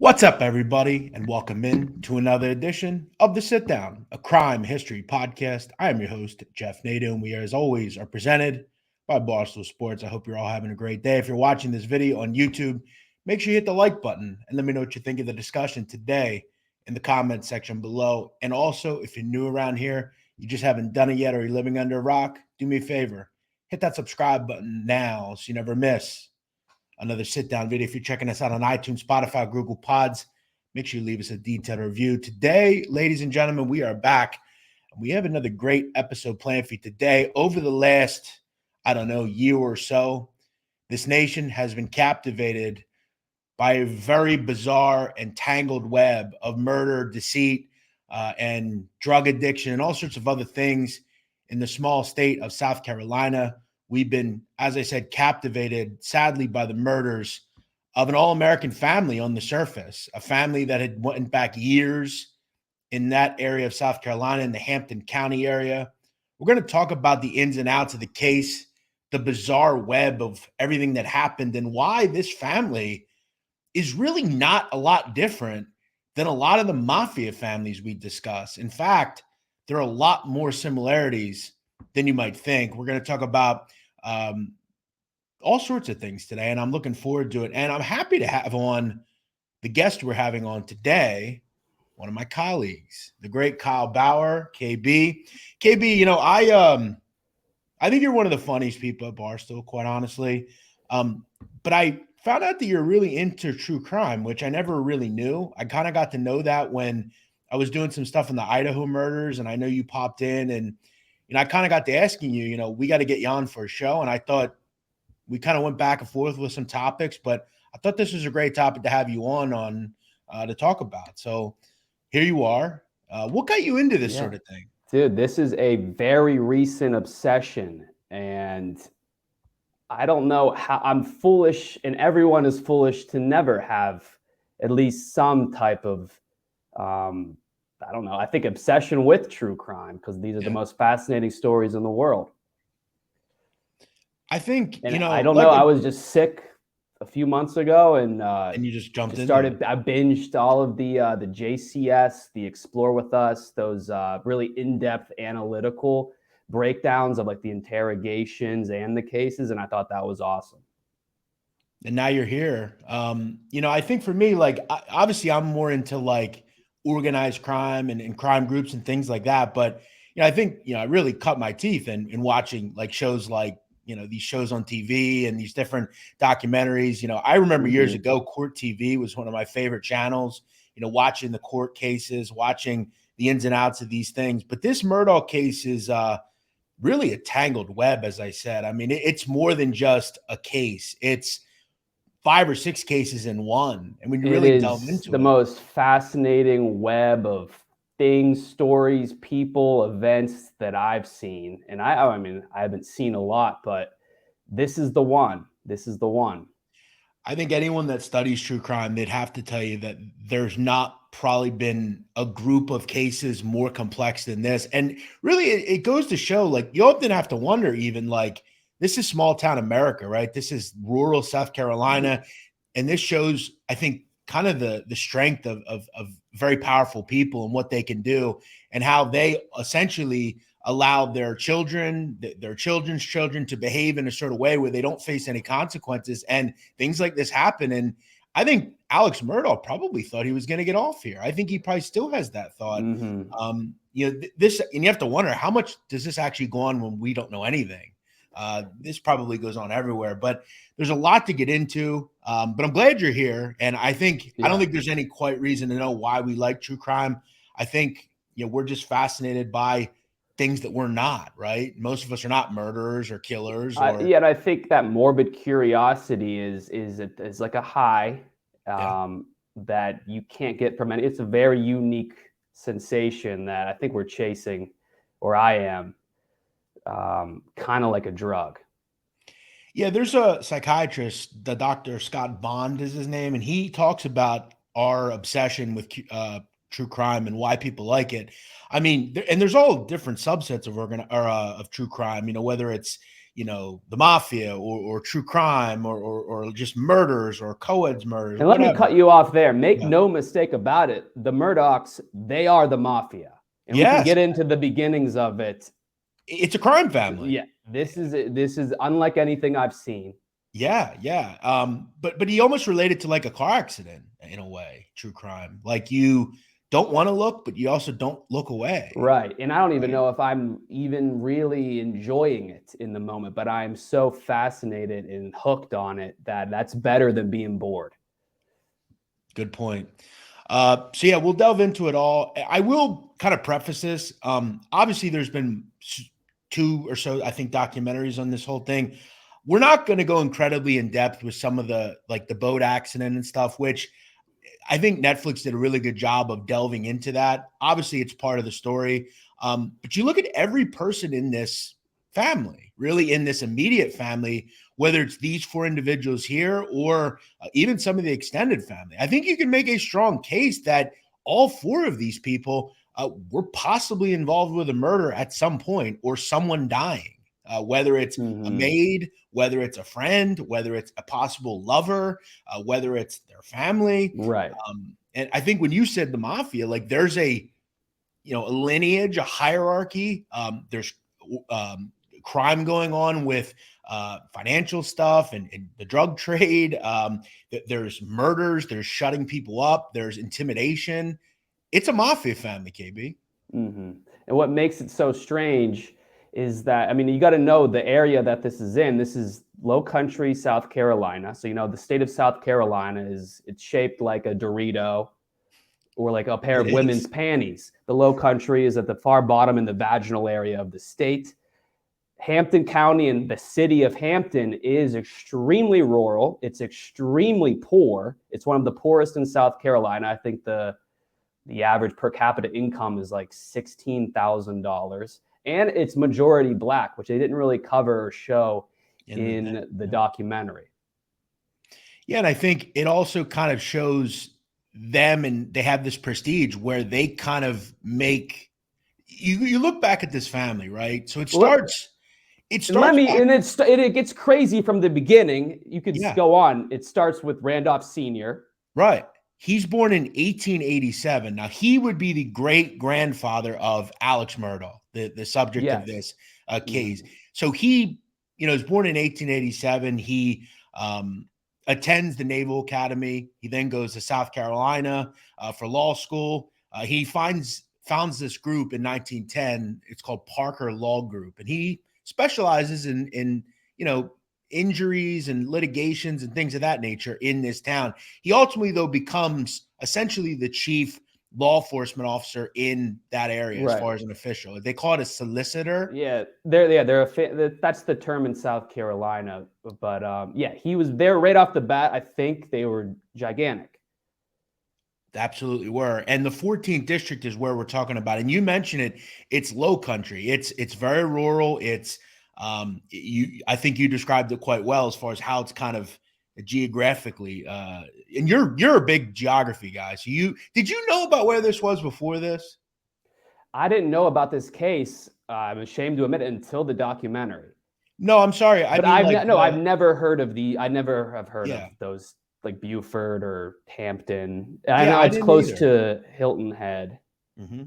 What's up, everybody, and welcome in to another edition of the Sitdown, a crime history podcast. I am your host, Jeff Nadu, and we, as always, are presented by Barstool Sports. I hope you're all having a great day. If you're watching this video on YouTube, make sure you hit the like button and let me know what you think of the discussion today in the comment section below. And also, if you're new around here, you just haven't done it yet, or you're living under a rock, do me a favor, hit that subscribe button now so you never miss another sit-down video. If you're checking us out on iTunes, Spotify, Google Pods, make sure you leave us a detailed review. Today, ladies and gentlemen, we are back. We have another great episode planned for you today. Over the last, year or so, this nation has been captivated by a very bizarre and tangled web of murder, deceit, and drug addiction, and all sorts of other things in the small state of South Carolina. We've been, as I said, captivated, sadly, by the murders of an all-American family on the surface, a family that had went back years in that area of South Carolina, in the Hampton County area. We're going to talk about the ins and outs of the case, the bizarre web of everything that happened, and why this family is really not a lot different than a lot of the mafia families we discuss. In fact, there are a lot more similarities than you might think. We're going to talk about all sorts of things today, and I'm looking forward to it. And I'm happy to have on the guest we're having on today, one of my colleagues, the great Kyle Bauer, KB. KB, I think you're one of the funniest people at Barstool, quite honestly. But I found out that you're really into true crime, which I never really knew. I kind of got to know that when I was doing some stuff in the Idaho murders, and I know you popped in, and I kind of got to asking you, we got to get you on for a show. And I thought we kind of went back and forth with some topics, but I thought this was a great topic to have you on to talk about. So here you are. What got you into this sort of thing? Dude, this is a very recent obsession, and I don't know how. I'm foolish, and everyone is foolish to never have at least some type of I think obsession with true crime, because these are the most fascinating stories in the world. I think, and I don't know. I was just sick a few months ago, and you just jumped in. I binged all of the JCS, the Explore With Us, those really in-depth analytical breakdowns of like the interrogations and the cases, and I thought that was awesome. And now you're here. I think for me, obviously I'm more into organized crime and crime groups and things like that. But, I think, I really cut my teeth in watching shows these shows on TV and these different documentaries. I remember years ago, Court TV was one of my favorite channels, watching the court cases, watching the ins and outs of these things. But this Murdaugh case is really a tangled web, as I said. I mean, it's more than just a case. It's 5 or 6 cases in one. And when you really delve into the most fascinating web of things, stories, people, events that I've seen. And I haven't seen a lot, but this is the one. This is the one. I think anyone that studies true crime, they'd have to tell you that there's not probably been a group of cases more complex than this. And really, it goes to show, you often have to wonder, even this is small town America, right? This is rural South Carolina. And this shows, I think, kind of the strength of very powerful people and what they can do, and how they essentially allow their children, their children's children, to behave in a sort of way where they don't face any consequences. And things like this happen. And I think Alex Murdaugh probably thought he was going to get off here. I think he probably still has that thought. This, and you have to wonder, how much does this actually go on when we don't know anything? This probably goes on everywhere, but there's a lot to get into. But I'm glad you're here. And I think, I don't think there's any quite reason to know why we like true crime. I think, we're just fascinated by things that we're not, right? Most of us are not murderers or killers. And I think that morbid curiosity is like a high that you can't get from any. It's a very unique sensation that I think we're chasing, or I am. Kind of like a drug. Yeah, there's a psychiatrist, the Dr. Scott Bond is his name, and he talks about our obsession with true crime and why people like it. I mean, and there's all different subsets of true crime. Whether it's the mafia or true crime or just murders or co-eds murders. And let me cut you off there. Make Yeah. no mistake about it. The Murdaughs, they are the mafia. And we can Yes. get into the beginnings of it. It's a crime family. Yeah. This is unlike anything I've seen. Yeah, yeah. But he almost related to like a car accident in a way, true crime. Like you don't want to look, but you also don't look away. Right. And I don't even know if I'm even really enjoying it in the moment, but I'm so fascinated and hooked on it that that's better than being bored. Good point. So yeah, we'll delve into it all. I will kind of preface this. Obviously there's been 2 or so, I think, documentaries on this whole thing. We're not going to go incredibly in depth with some of the boat accident and stuff, which I think Netflix did a really good job of delving into that. Obviously, it's part of the story. But you look at every person in this family, really in this immediate family, whether it's these 4 individuals here or even some of the extended family. I think you can make a strong case that all 4 of these people were possibly involved with a murder at some point or someone dying. Whether it's a maid, whether it's a friend, whether it's a possible lover, whether it's their family. Right. And I think when you said the mafia, like there's a lineage, a hierarchy. There's crime going on with financial stuff and the drug trade. There's murders, there's shutting people up, there's intimidation. It's a mafia family, KB. And what makes it so strange is that, I mean, you got to know the area that this is in. This is low country, South Carolina. So, the state of South Carolina it's shaped like a Dorito or like a pair of women's panties. The low country is at the far bottom in the vaginal area of the state. Hampton County and the city of Hampton is extremely rural. It's extremely poor. It's one of the poorest in South Carolina. I think the average per capita income is like $16,000. And it's majority Black, which they didn't really cover or show in the documentary. Yeah, and I think it also kind of shows them, and they have this prestige where they kind of make you look back at this family, right? So it starts. It gets crazy from the beginning. You could go on. It starts with Randolph Sr. Right. He's born in 1887. Now, he would be the great-grandfather of Alex Murdaugh, the subject of this case. So he, is born in 1887. He attends the Naval Academy. He then goes to South Carolina for law school. He founds this group in 1910. It's called Parker Law Group, and he specializes in injuries and litigations and things of that nature in this town. He ultimately, though, becomes essentially the chief law enforcement officer in that area as far as an official. They call it a solicitor. Yeah, that's the term in South Carolina. But he was there right off the bat. I think they were gigantic. They absolutely were. And the 14th district is where we're talking about. And you mentioned it. It's low country. It's very rural. It's I think you described it quite well as far as how it's kind of geographically. And you're a big geography guy. So did you know about where this was before this? I didn't know about this case. I'm ashamed to admit it until the documentary. No, I'm sorry. I've never heard of I never have heard of those, like Beaufort or Hampton. I know it's close to Hilton Head. Mm-hmm.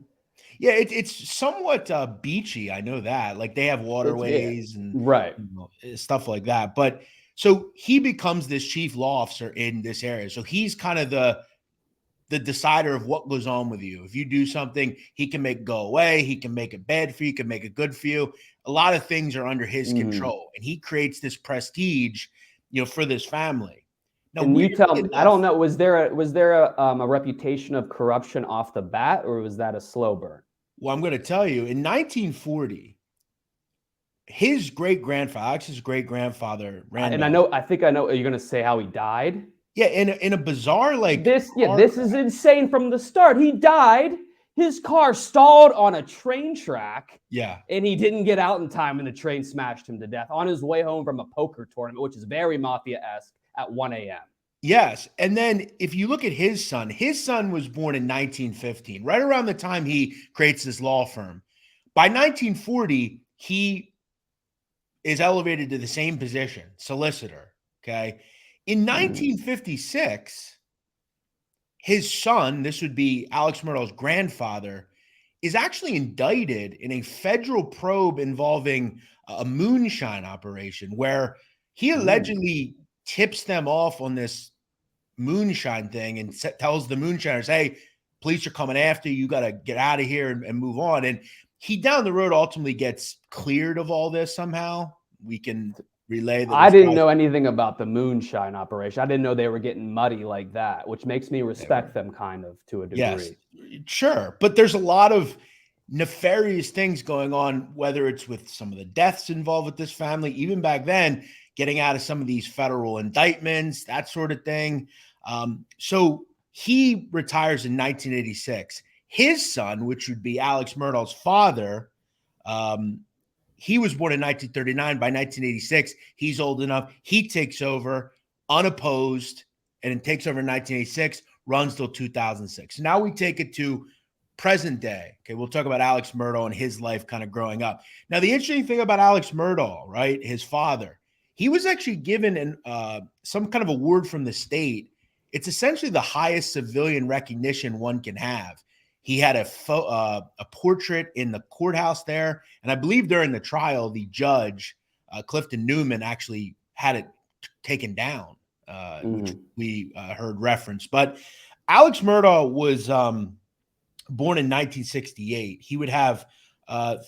Yeah, it's somewhat beachy. I know that. Like they have waterways and stuff like that. But so he becomes this chief law officer in this area. So he's kind of the decider of what goes on with you. If you do something, he can make it go away. He can make it bad for you. He can make it good for you. A lot of things are under his control, and he creates this prestige, for this family. Now, and you tell me, I don't know. Was there a reputation of corruption off the bat, or was that a slow burn? Well, I'm going to tell you, in 1940, his Alex's great-grandfather, Randolph. I think I know. Are you going to say how he died? Yeah, in a bizarre this. Yeah, this is insane from the start. He died. His car stalled on a train track. Yeah, and he didn't get out in time, and the train smashed him to death on his way home from a poker tournament, which is very mafia-esque, at 1 a.m. Yes. And then if you look at his son was born in 1915, right around the time he creates this law firm. By 1940, he is elevated to the same position, solicitor. Okay. In 1956, his son, this would be Alex Murdaugh's grandfather, is actually indicted in a federal probe involving a moonshine operation where he allegedly tips them off on this moonshine thing and tells the moonshiners, hey, police are coming after you. You got to get out of here and move on. And he down the road ultimately gets cleared of all this somehow. We can relay that. I didn't know anything about the moonshine operation. I didn't know they were getting muddy like that, which makes me respect them kind of to a degree. Yes, sure. But there's a lot of nefarious things going on, whether it's with some of the deaths involved with this family, even back then, getting out of some of these federal indictments, that sort of thing. So he retires in 1986. His son, which would be Alex Murdaugh's father, he was born in 1939. By 1986, he's old enough. He takes over unopposed and takes over in 1986, runs till 2006. Now we take it to present day. Okay, we'll talk about Alex Murdaugh and his life kind of growing up. Now, the interesting thing about Alex Murdaugh, right, his father, he was actually given some kind of award from the state. It's essentially the highest civilian recognition one can have. He had a portrait in the courthouse there. And I believe during the trial, the judge, Clifton Newman, actually had it taken down, which we heard referenced. But Alex Murdaugh was born in 1968. He would have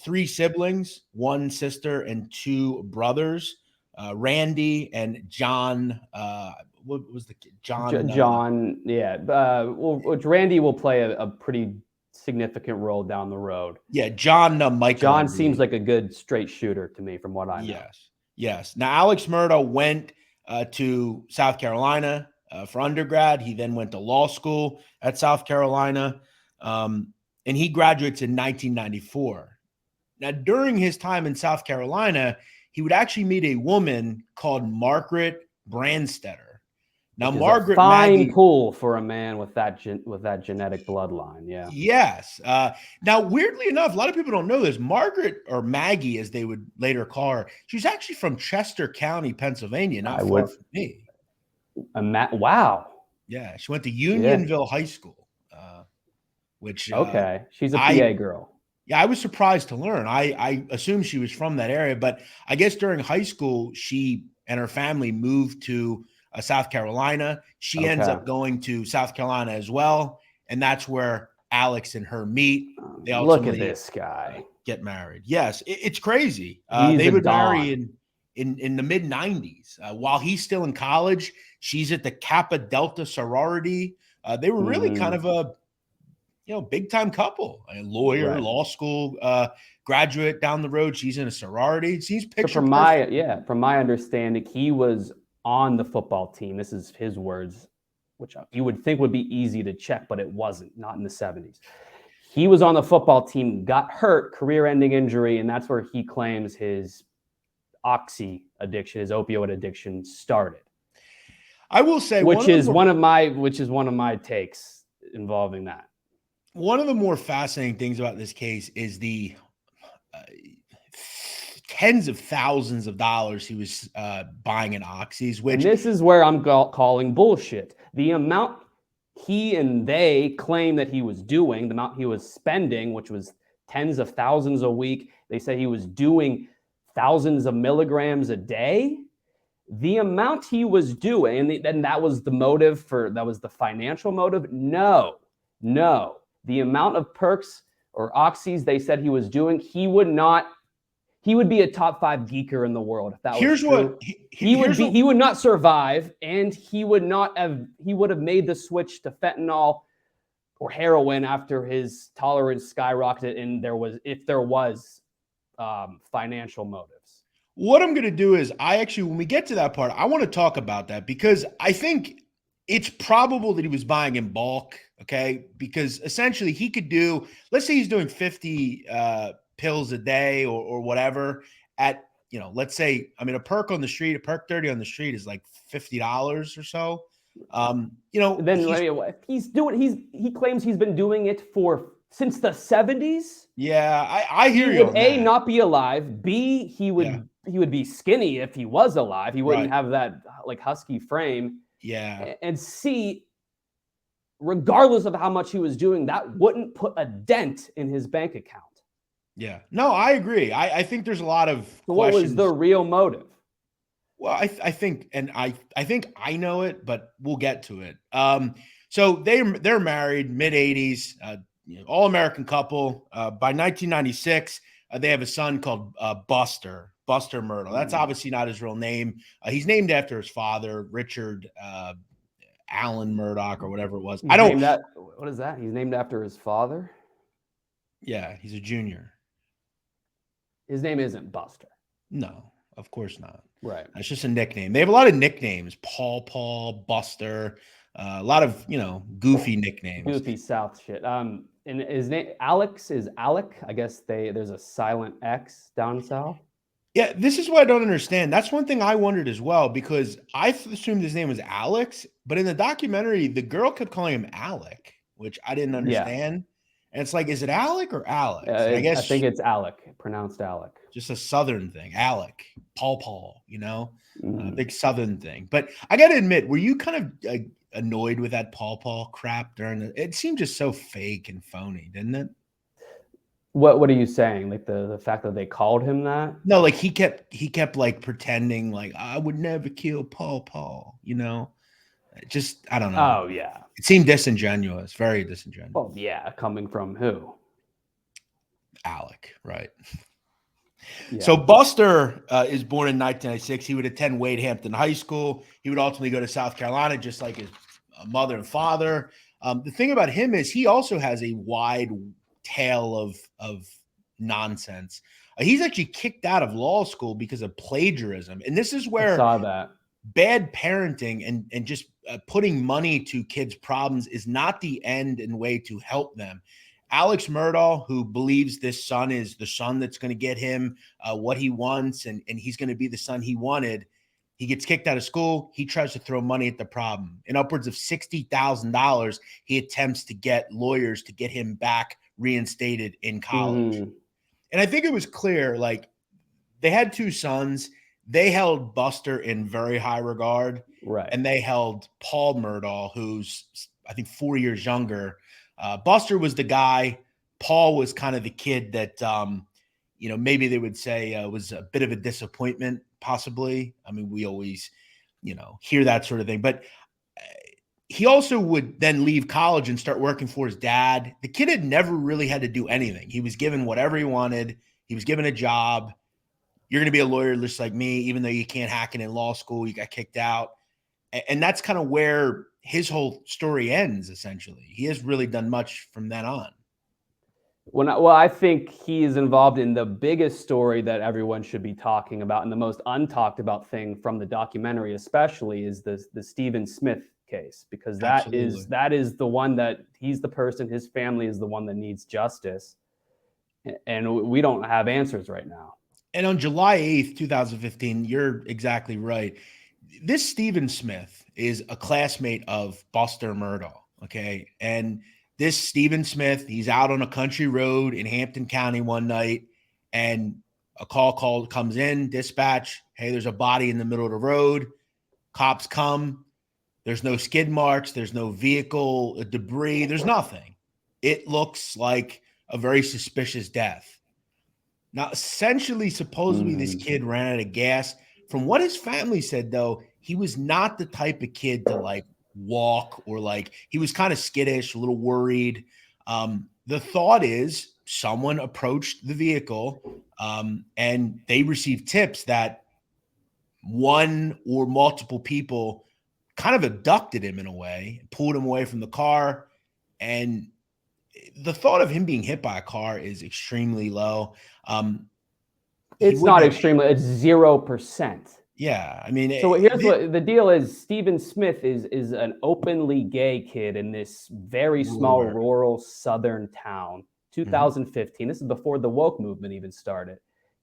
3 siblings, 1 sister and 2 brothers, Randy and John. What was the kid? John, yeah. Which Randy will play a pretty significant role down the road. Yeah, John Michael. John seems like a good straight shooter to me from what I know. Yes. Now, Alex Murdaugh went to South Carolina for undergrad. He then went to law school at South Carolina, and he graduates in 1994. Now, during his time in South Carolina, he would actually meet a woman called Margaret Brandstetter. Now, Margaret, a fine pull for a man with that genetic bloodline. Yeah. Yes. Now, weirdly enough, a lot of people don't know this. Margaret, or Maggie, as they would later call her, she's actually from Chester County, Pennsylvania, not far from me. Wow. Yeah, she went to Unionville High School, which okay, she's a PA girl. Yeah, I was surprised to learn. I assumed she was from that area, but I guess during high school, she and her family moved to South Carolina. She ends up going to South Carolina as well, and that's where Alex and her meet. They ultimately look at this guy get married. Yes, it's crazy. They would marry in the mid 90s while he's still in college. She's at the Kappa Delta sorority. They were really kind of a big time couple. A lawyer, law school graduate down the road. She's in a sorority. It seems picture from my understanding, he was on the football team. This is his words, which you would think would be easy to check, but it wasn't, not in the 70s. He was on the football team, got hurt, career-ending injury, and that's where he claims his oxy addiction, his opioid addiction started. I will say, which is one of my takes involving that. One of the more fascinating things about this case is the tens of thousands of dollars he was buying in oxys, which... And this is where I'm calling bullshit. The amount he and they claim that he was doing, the amount he was spending, which was tens of thousands a week. They say he was doing thousands of milligrams a day. The amount he was doing, and that was the motive that was the financial motive. No. The amount of perks or oxys they said he was doing, he would be a top 5 geeker in the world if that was true. He would not survive, and he would have made the switch to fentanyl or heroin after his tolerance skyrocketed, and if there was financial motives. What I'm going to do is when we get to that part, I want to talk about that because I think it's probable that he was buying in bulk. Okay. Because essentially he could do, let's say he's doing 50 pills a day or whatever at, let's say, a perk on the street, a perk 30 on the street is like $50 or so. Then he claims he's been doing it for since the 70s. Yeah, I hear He you would on that. not be alive. B, he would be skinny if he was alive. He wouldn't have that like husky frame. Yeah. And C, regardless of how much he was doing, that wouldn't put a dent in his bank account. Yeah. No, I agree. I think there's a lot of So what questions. was the real motive? Well, I think, and I think I know it, but we'll get to it. So they're married, mid 80s, all American couple. By 1996, they have a son called Buster Murdaugh. That's obviously not his real name. He's named after his father, Richard Allen Murdaugh, or whatever it was. What is that? He's named after his father. Yeah, he's a junior. His name isn't Buster. No, of course not. Right. It's just a nickname. They have a lot of nicknames: Paul, Buster, a lot of goofy nicknames. Goofy South shit. And his name Alex is Alec. I guess there's a silent X down south. Yeah, this is what I don't understand. That's one thing I wondered as well, because I assumed his name was Alex, but in the documentary, the girl kept calling him Alec, which I didn't understand. Yeah. And it's like, is it Alec or Alex? I think it's Alec, pronounced Alec. Just a Southern thing, Alec, Paul, big Southern thing. But I got to admit, were you kind of annoyed with that Paul crap during it seemed just so fake and phony, didn't it? What are you saying? Like the fact that they called him that? No, like he kept like pretending like I would never kill Paul, Just I don't know. Oh yeah. It seemed disingenuous, very disingenuous. Well, yeah, coming from who? Alec, right? Yeah. So Buster is born in 1996. He would attend Wade Hampton High School. He would ultimately go to South Carolina, just like his mother and father. The thing about him is he also has a wide tale of nonsense. He's actually kicked out of law school because of plagiarism, and this is where I saw that. Bad parenting and just putting money to kids' problems is not the end and way to help them. Alex Murdaugh, who believes this son is the son that's going to get him what he wants, and he's going to be the son he wanted, he gets kicked out of school. He tries to throw money at the problem. In upwards of $60,000, he attempts to get lawyers to get him back reinstated in college. And I think it was clear, like, they had two sons. They held Buster in very high regard. Right. And they held Paul Murdaugh, who's, I think, 4 years younger. Buster was the guy. Paul was kind of the kid that, maybe they would say was a bit of a disappointment, possibly. I mean, we always, hear that sort of thing. But he also would then leave college and start working for his dad. The kid had never really had to do anything. He was given whatever he wanted. He was given a job. You're going to be a lawyer just like me, even though you can't hack it in law school. You got kicked out. And that's kind of where his whole story ends, essentially. He hasn't really done much from then on. Well, I think he is involved in the biggest story that everyone should be talking about, and the most untalked about thing from the documentary especially is the Stephen Smith case, because that is the one that he's the person, his family is the one that needs justice. And we don't have answers right now. And on July 8th, 2015, you're exactly right. This Stephen Smith is a classmate of Buster Murdaugh, okay? And this Stephen Smith, he's out on a country road in Hampton County one night, and a call comes in, dispatch, hey, there's a body in the middle of the road. Cops come. There's no skid marks. There's no vehicle debris. There's nothing. It looks like a very suspicious death. Now, essentially, supposedly, this kid ran out of gas. From what his family said, though, he was not the type of kid to, like, walk or, like, he was kind of skittish, a little worried. The thought is someone approached the vehicle and they received tips that one or multiple people kind of abducted him in a way, pulled him away from the car. And the thought of him being hit by a car is extremely low. It's not extremely, it's 0%. Yeah. I mean, so here's what the deal is. Stephen Smith is an openly gay kid in this very small rural southern town. 2015. This is before the woke movement even started.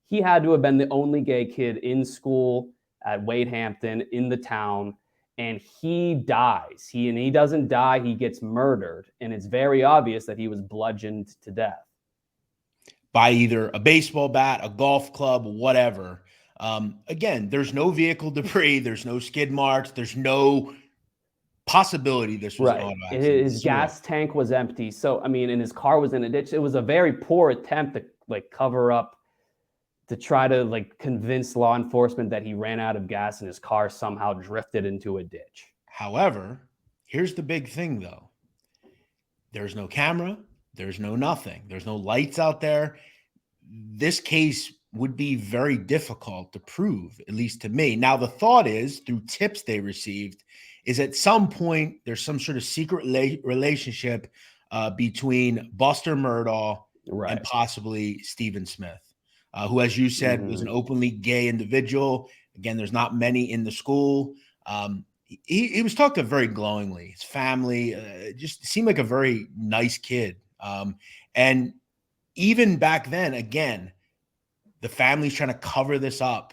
He had to have been the only gay kid in school at Wade Hampton in the town. and he dies. He doesn't die, he gets murdered, and it's very obvious that he was bludgeoned to death by either a baseball bat, a golf club, whatever. Again, there's no vehicle debris, there's no skid marks, there's no possibility this was an auto accident. His gas tank was empty. So, I mean, and his car was in a ditch. It was a very poor attempt to like cover up, to try to like convince law enforcement that he ran out of gas and his car somehow drifted into a ditch. However, here's the big thing though. There's no camera. There's no nothing. There's no lights out there. This case would be very difficult to prove, at least to me. Now, the thought is, through tips they received, is at some point there's some sort of secret relationship between Buster Murdaugh and possibly Stephen Smith, who, as you said, was an openly gay individual. Again, there's not many in the school. He was talked to very glowingly. His family just seemed like a very nice kid. And even back then, again, the family's trying to cover this up.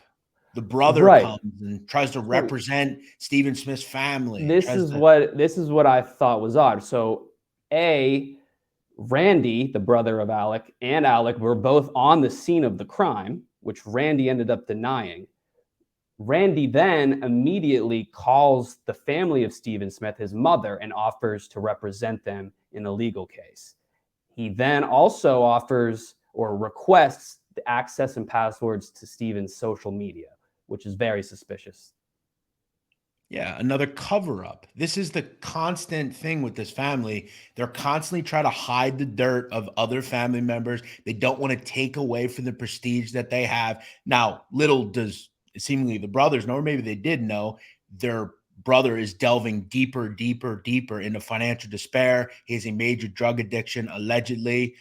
The brother comes and tries to represent Stephen Smith's family. This is what I thought was odd. So, Randy, the brother of Alec, and Alec were both on the scene of the crime, which Randy ended up denying. Randy then immediately calls the family of Stephen Smith, his mother, and offers to represent them in a legal case. He then also offers or requests the access and passwords to Stephen's social media, which is very suspicious. Yeah, another cover-up. This is the constant thing with this family. They're constantly trying to hide the dirt of other family members. They don't want to take away from the prestige that they have. Now, little does seemingly the brothers know, or maybe they did know, their brother is delving deeper into financial despair. He has a major drug addiction, allegedly,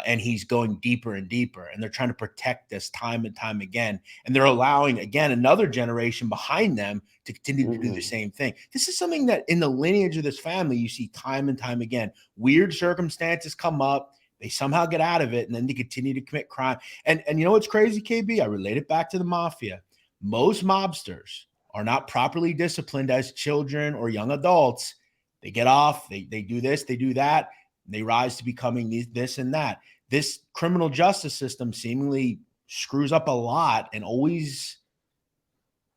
and he's going deeper and deeper. And they're trying to protect this time and time again. And they're allowing, again, another generation behind them to continue to do the same thing. This is something that in the lineage of this family, you see time and time again. Weird circumstances come up. They somehow get out of it, and then they continue to commit crime. And you know what's crazy, KB? I relate it back to the mafia. Most mobsters are not properly disciplined as children or young adults. They get off, they do this, they do that, and they rise to becoming this and that. This criminal justice system seemingly screws up a lot, and always,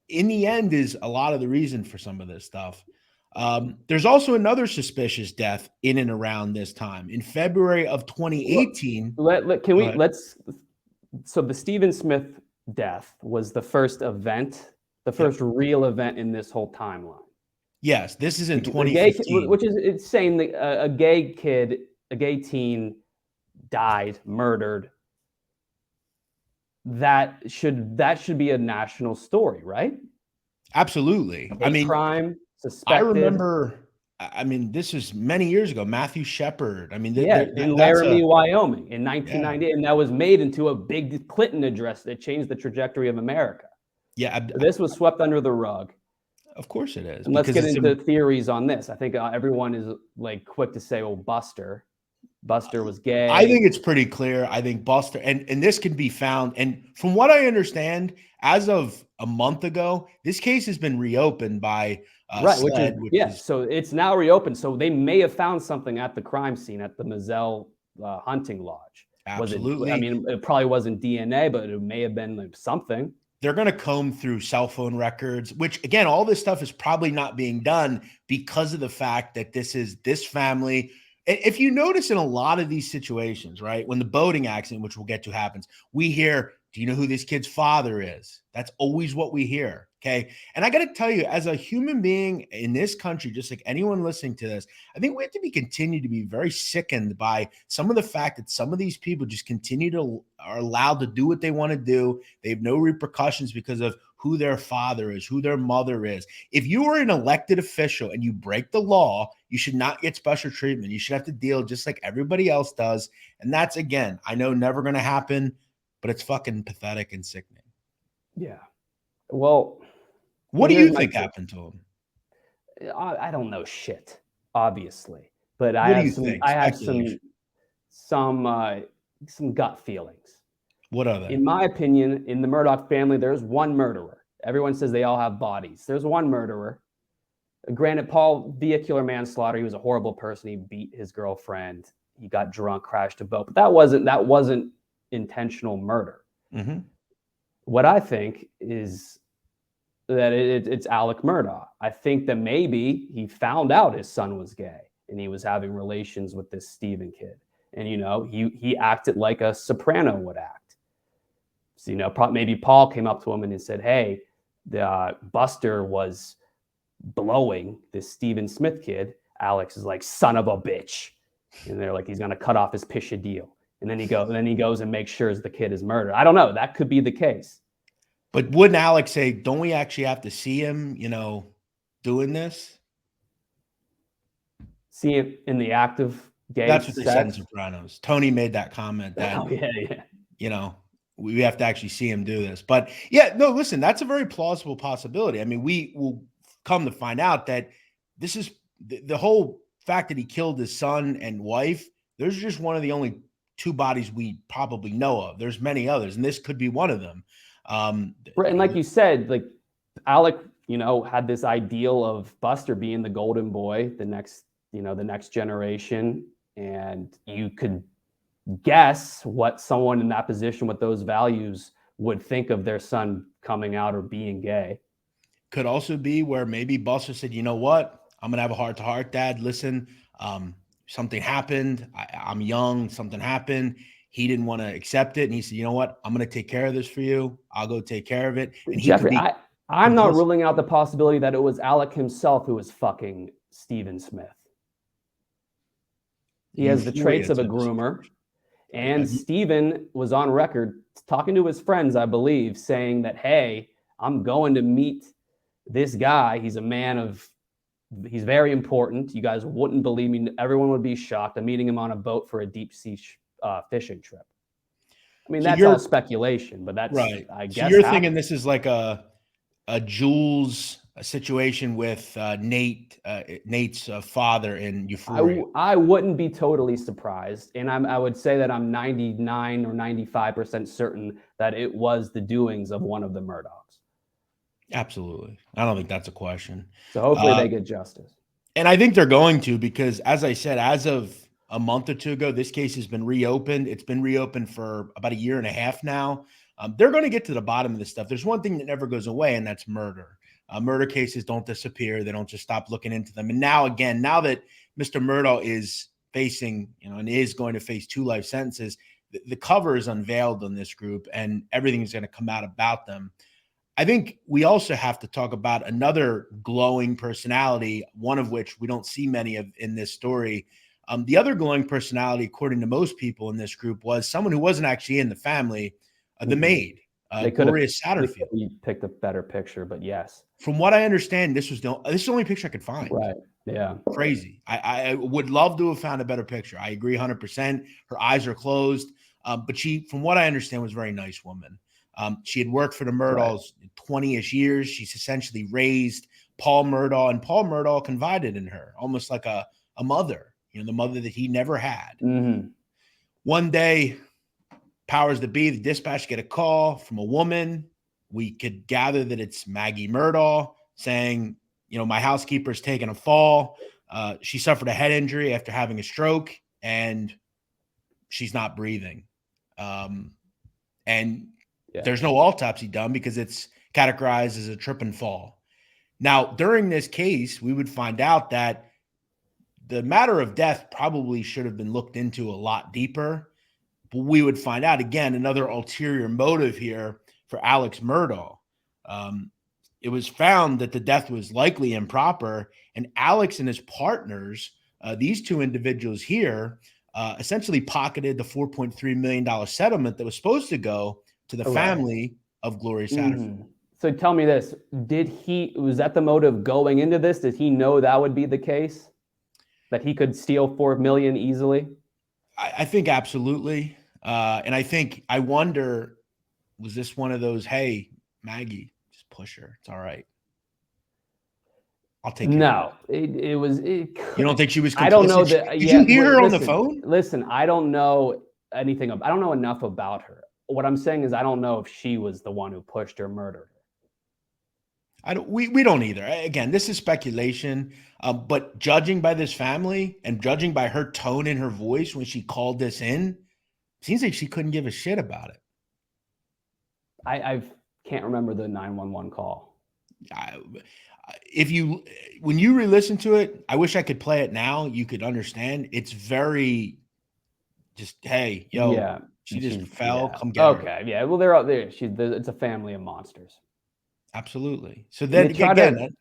in the end, is a lot of the reason for some of this stuff. There's also another suspicious death in and around this time. In February of 2018. So the Stephen Smith death was the first event, the first real event in this whole timeline. Yes, this is in 2015. Which is insane. A gay kid, a gay teen died, murdered. That should be a national story, right? Absolutely. Crime, suspected. I remember, this was many years ago, Matthew Shepard. In Laramie, Wyoming in 1998. And that was made into a big Clinton address that changed the trajectory of America. Yeah. This was swept under the rug. Of course it is. And let's get into theories on this. I think everyone is like quick to say, "Oh, Buster was gay." I think it's pretty clear. I think Buster, and this can be found. And from what I understand, as of a month ago, this case has been reopened by so it's now reopened. So they may have found something at the crime scene at the Mazel hunting lodge. Absolutely. It probably wasn't DNA, but it may have been like something. They're going to comb through cell phone records, which, again, all this stuff is probably not being done because of the fact that this family. If you notice in a lot of these situations, right, when the boating accident, which we'll get to, happens, we hear, "Do you know who this kid's father is?" That's always what we hear. Okay. And I got to tell you, as a human being in this country, just like anyone listening to this, I think we have to continue to be very sickened by some of the fact that some of these people just are allowed to do what they want to do. They have no repercussions because of who their father is, who their mother is. If you are an elected official and you break the law, you should not get special treatment. You should have to deal just like everybody else does. And that's, again, I know never going to happen, but it's fucking pathetic and sickening. Yeah. Well, what do you think happened to him? I don't know shit, obviously, but I have some gut feelings. What are they? In my opinion, in the Murdaugh family, there's one murderer. Everyone says they all have bodies. There's one murderer. Granted, Paul, vehicular manslaughter, he was a horrible person. He beat his girlfriend. He got drunk, crashed a boat. But that wasn't intentional murder. Mm-hmm. What I think is that it's Alec Murdaugh. I think that maybe he found out his son was gay and he was having relations with this Steven kid. And, he acted like a soprano would act. So, maybe Paul came up to him and he said, hey, Buster was blowing this Steven Smith kid. Alex is like, son of a bitch. And they're like, he's going to cut off his pisha deal. And then he goes and makes sure the kid is murdered. I don't know. That could be the case. But wouldn't Alex say, don't we actually have to see him, doing this? See him in the act of gay That's what sex? they said in Sopranos. Tony made that comment that, we have to actually see him do this. But yeah, no, listen, that's a very plausible possibility. I mean, we will come to find out that this is the whole fact that he killed his son and wife. There's just one of the only two bodies we probably know of. There's many others, and this could be one of them. And like you said, like Alec, had this ideal of Buster being the golden boy, the next generation. And you could guess what someone in that position with those values would think of their son coming out or being gay. Could also be where maybe Buster said, you know what? I'm going to have a heart-to-heart, Dad. Listen, something happened. I'm young. Something happened. He didn't want to accept it. And he said, you know what? I'm going to take care of this for you. I'll go take care of it. And Jeffrey, I'm not ruling out the possibility that it was Alec himself who was fucking Steven Smith. He has the traits of a groomer. And Steven was on record talking to his friends, I believe, saying that, hey, I'm going to meet this guy. He's very important. You guys wouldn't believe me. Everyone would be shocked. I'm meeting him on a boat for a deep sea fishing trip. I mean, that's all speculation, but that's right. I guess. So you're thinking this is like a Jules situation with Nate's father in Euphoria. I wouldn't be totally surprised, and I would say that I'm 99 or 95% certain that it was the doings of one of the Murdaughs. Absolutely. I don't think that's a question. So hopefully they get justice. And I think they're going to, because as I said, as of a month or two ago, this case has been reopened. It's been reopened for about a year and a half now. They're going to get to the bottom of this stuff. There's one thing that never goes away, and that's murder. Murder cases don't disappear. They don't just stop looking into them. And now that Mr. Murdaugh is facing, and is going to face 2 life sentences, the cover is unveiled on this group, and everything is going to come out about them. I think we also have to talk about another glowing personality, one of which we don't see many of in this story. The other glowing personality, according to most people in this group, was someone who wasn't actually in the family, the maid, Gloria Satterfield. You picked a better picture, but yes. From what I understand, this is the only picture I could find. Right. Yeah. Crazy. I would love to have found a better picture. I agree 100%. Her eyes are closed. But she, from what I understand, was a very nice woman. She had worked for the Murdaughs 20-ish years. She's essentially raised Paul Murdaugh, and Paul Murdaugh confided in her, almost like a mother, the mother that he never had. Mm-hmm. One day, powers that be, the dispatch get a call from a woman. We could gather that it's Maggie Murdaugh saying, my housekeeper's taken a fall. She suffered a head injury after having a stroke, and she's not breathing. There's no autopsy done because it's categorized as a trip and fall. Now, during this case, we would find out that the matter of death probably should have been looked into a lot deeper. But we would find out, again, another ulterior motive here for Alex Murdaugh. It was found that the death was likely improper, and Alex and his partners, these 2 individuals here, essentially pocketed the $4.3 million settlement that was supposed to go to the family of Gloria Satterfield. Mm-hmm. So tell me this, was that the motive going into this? Did he know that would be the case? That he could steal $4 million easily? I think absolutely. And I wonder, was this one of those, hey, Maggie, just push her. It's all right. I'll take it. No, it was. You don't think she was complicit? I don't know that. Did you hear her on the phone? Listen, I don't know anything. I don't know enough about her. What I'm saying is I don't know if she was the one who pushed or murdered her. We don't either. Again, this is speculation. But judging by this family and judging by her tone in her voice when she called this in, seems like she couldn't give a shit about it. I can't remember the 911 call. When you re-listen to it, I wish I could play it now. You could understand. It's very just, hey, yo, yeah, she just fell. Yeah. Come get her. Okay, yeah. Well, they're out there. It's a family of monsters. Absolutely. So then again,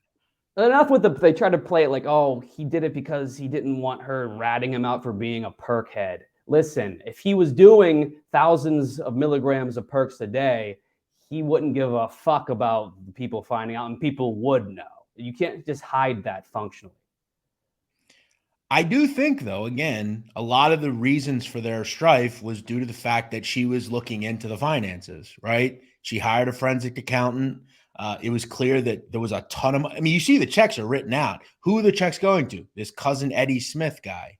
enough with they try to play it like, oh, he did it because he didn't want her ratting him out for being a perk head. Listen, if he was doing thousands of milligrams of perks a day, he wouldn't give a fuck about people finding out, and people would know. You can't just hide that functionally. I do think, though, again, a lot of the reasons for their strife was due to the fact that she was looking into the finances, right? She hired a forensic accountant. It was clear that there was a ton of, I mean, you see the checks are written out. Who are the checks going to? This cousin Eddie Smith guy.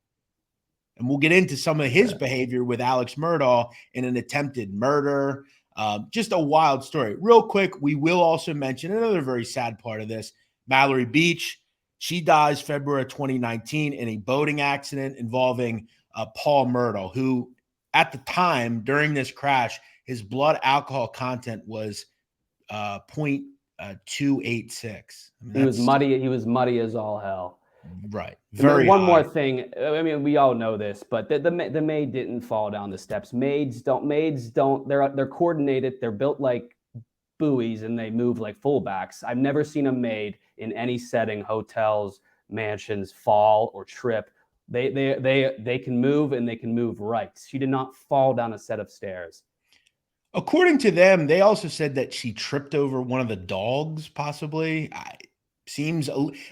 And we'll get into some of his behavior with Alex Murdaugh in an attempted murder. Just a wild story. Real quick, we will also mention another very sad part of this. Mallory Beach, she dies February 2019 in a boating accident involving Paul Murdaugh, who at the time during this crash, his blood alcohol content was 0.286. I mean, he was muddy. He was muddy as all hell. Right. Very one high. more thing. I mean, we all know this, but the maid didn't fall down the steps. Maids don't. They're coordinated. They're built like buoys and they move like fullbacks. I've never seen a maid in any setting, hotels, mansions, fall or trip. They can move and they can move right. She did not fall down a set of stairs. According to them, they also said that she tripped over one of the dogs, possibly. Seems,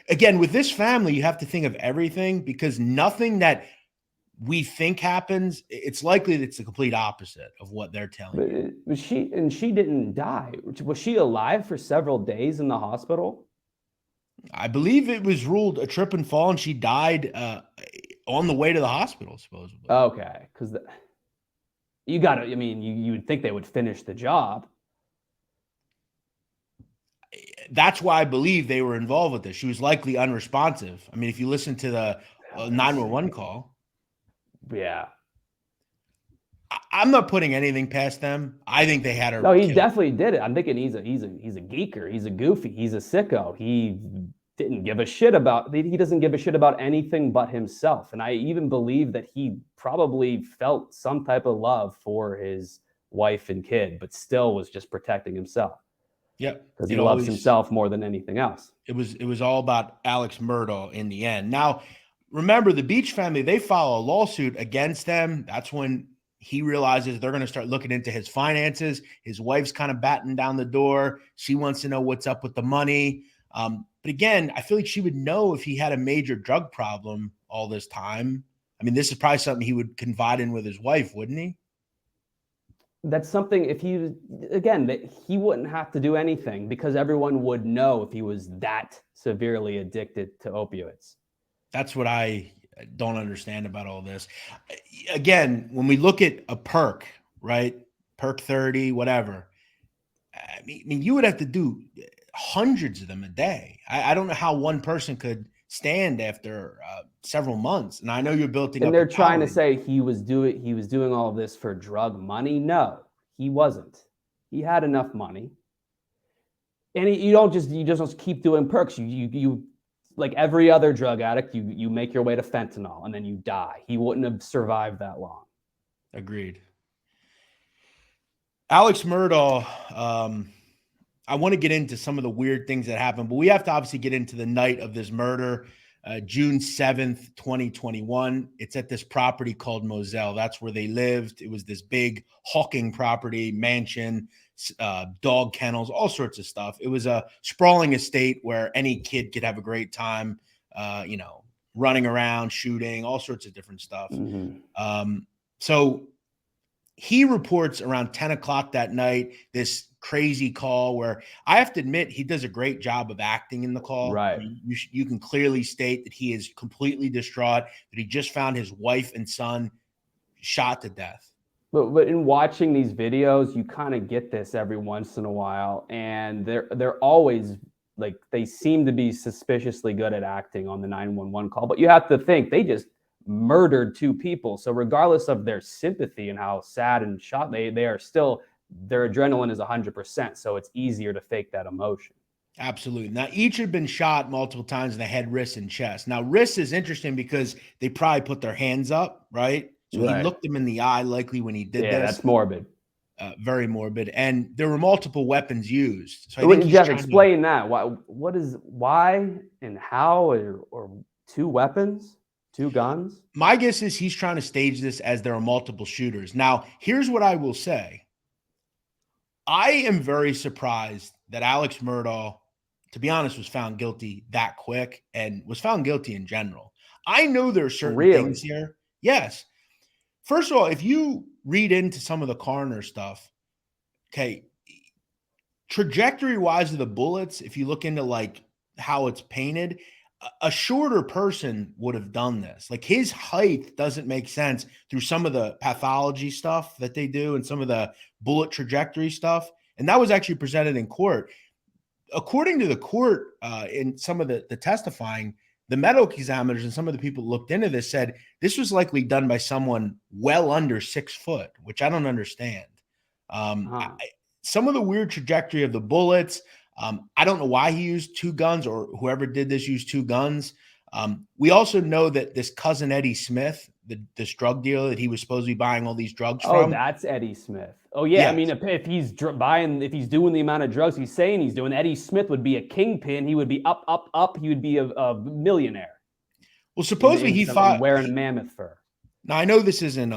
again, with this family, you have to think of everything because nothing that we think happens, it's likely that it's the complete opposite of what they're telling you. But she didn't die. Was she alive for several days in the hospital? I believe it was ruled a trip and fall, and she died on the way to the hospital, supposedly. Okay, because you got to, I mean, you would think they would finish the job. That's why I believe they were involved with this. She was likely unresponsive. I mean, if you listen to the 911 call. Yeah. I'm not putting anything past them. I think they had her. No, he definitely did it. I'm thinking he's a geeker. He's a goofy. He's a sicko. He didn't give a shit about, he doesn't give a shit about anything but himself. And I even believe that he probably felt some type of love for his wife and kid, but still was just protecting himself. Yeah, because he loves himself more than anything else. It was all about Alex Murdaugh in the end. Now, remember the Beach family, they file a lawsuit against them. That's when he realizes they're going to start looking into his finances. His wife's kind of batting down the door. She wants to know what's up with the money. But again, I feel like she would know if he had a major drug problem all this time. I mean, this is probably something he would confide in with his wife, wouldn't he? That's something, if he, again, that he wouldn't have to do anything because everyone would know if he was that severely addicted to opioids. That's what I don't understand about all this. Again, when we look at a perk, right? Perk 30, whatever. I mean, you would have to do hundreds of them a day. I don't know how one person could stand after several months. And I know you're building up. And they're trying to say he was doing all of this for drug money. No, he wasn't. He had enough money. And you just keep doing perks. You like every other drug addict, you make your way to fentanyl and then you die. He wouldn't have survived that long. Agreed. Alex Murdaugh, I want to get into some of the weird things that happened, but we have to obviously get into the night of this murder, June 7th, 2021. It's at this property called Moselle. That's where they lived. It was this big hawking property, mansion, dog kennels, all sorts of stuff. It was a sprawling estate where any kid could have a great time, running around, shooting, all sorts of different stuff. Mm-hmm. So he reports around 10 o'clock that night, this crazy call where I have to admit he does a great job of acting in the call. Right. You can clearly state that he is completely distraught, that he just found his wife and son shot to death. But in watching these videos, you kind of get this every once in a while, and they're always like they seem to be suspiciously good at acting on the 911 call. But you have to think they just murdered 2 people. So regardless of their sympathy and how sad and shocked they are still, their adrenaline is 100%. So it's easier to fake that emotion. Absolutely. Now, each had been shot multiple times in the head, wrist, and chest. Now, wrist is interesting because they probably put their hands up, right? So he Right. looked them in the eye likely when he did Yeah, this. that's morbid. Very morbid. And there were multiple weapons used. So I think Wait, he's Jeff, trying to. explain that. Why and how or 2 weapons, 2 guns? My guess is he's trying to stage this as there are multiple shooters. Now, here's what I will say. I am very surprised that Alex Murdaugh, to be honest, was found guilty that quick and was found guilty in general. I know there are certain things here. Yes. First of all, if you read into some of the coroner stuff, okay, trajectory-wise of the bullets, if you look into like how it's painted, a shorter person would have done this. Like his height doesn't make sense through some of the pathology stuff that they do and some of the bullet trajectory stuff. And that was actually presented in court. According to the court, in some of the testifying, the medical examiners and some of the people who looked into this said this was likely done by someone well under 6 foot, which I don't understand. Some of the weird trajectory of the bullets. I don't know why he used 2 guns or whoever did this used 2 guns. We also know that this cousin Eddie Smith, this drug dealer that he was supposed to be buying all these drugs from. Oh, that's Eddie Smith. Oh, yeah. Yes. I mean, if he's if he's doing the amount of drugs he's saying he's doing, Eddie Smith would be a kingpin. He would be up, up, up. He would be a millionaire. Well, supposedly he fought wearing mammoth fur. Now, I know this isn't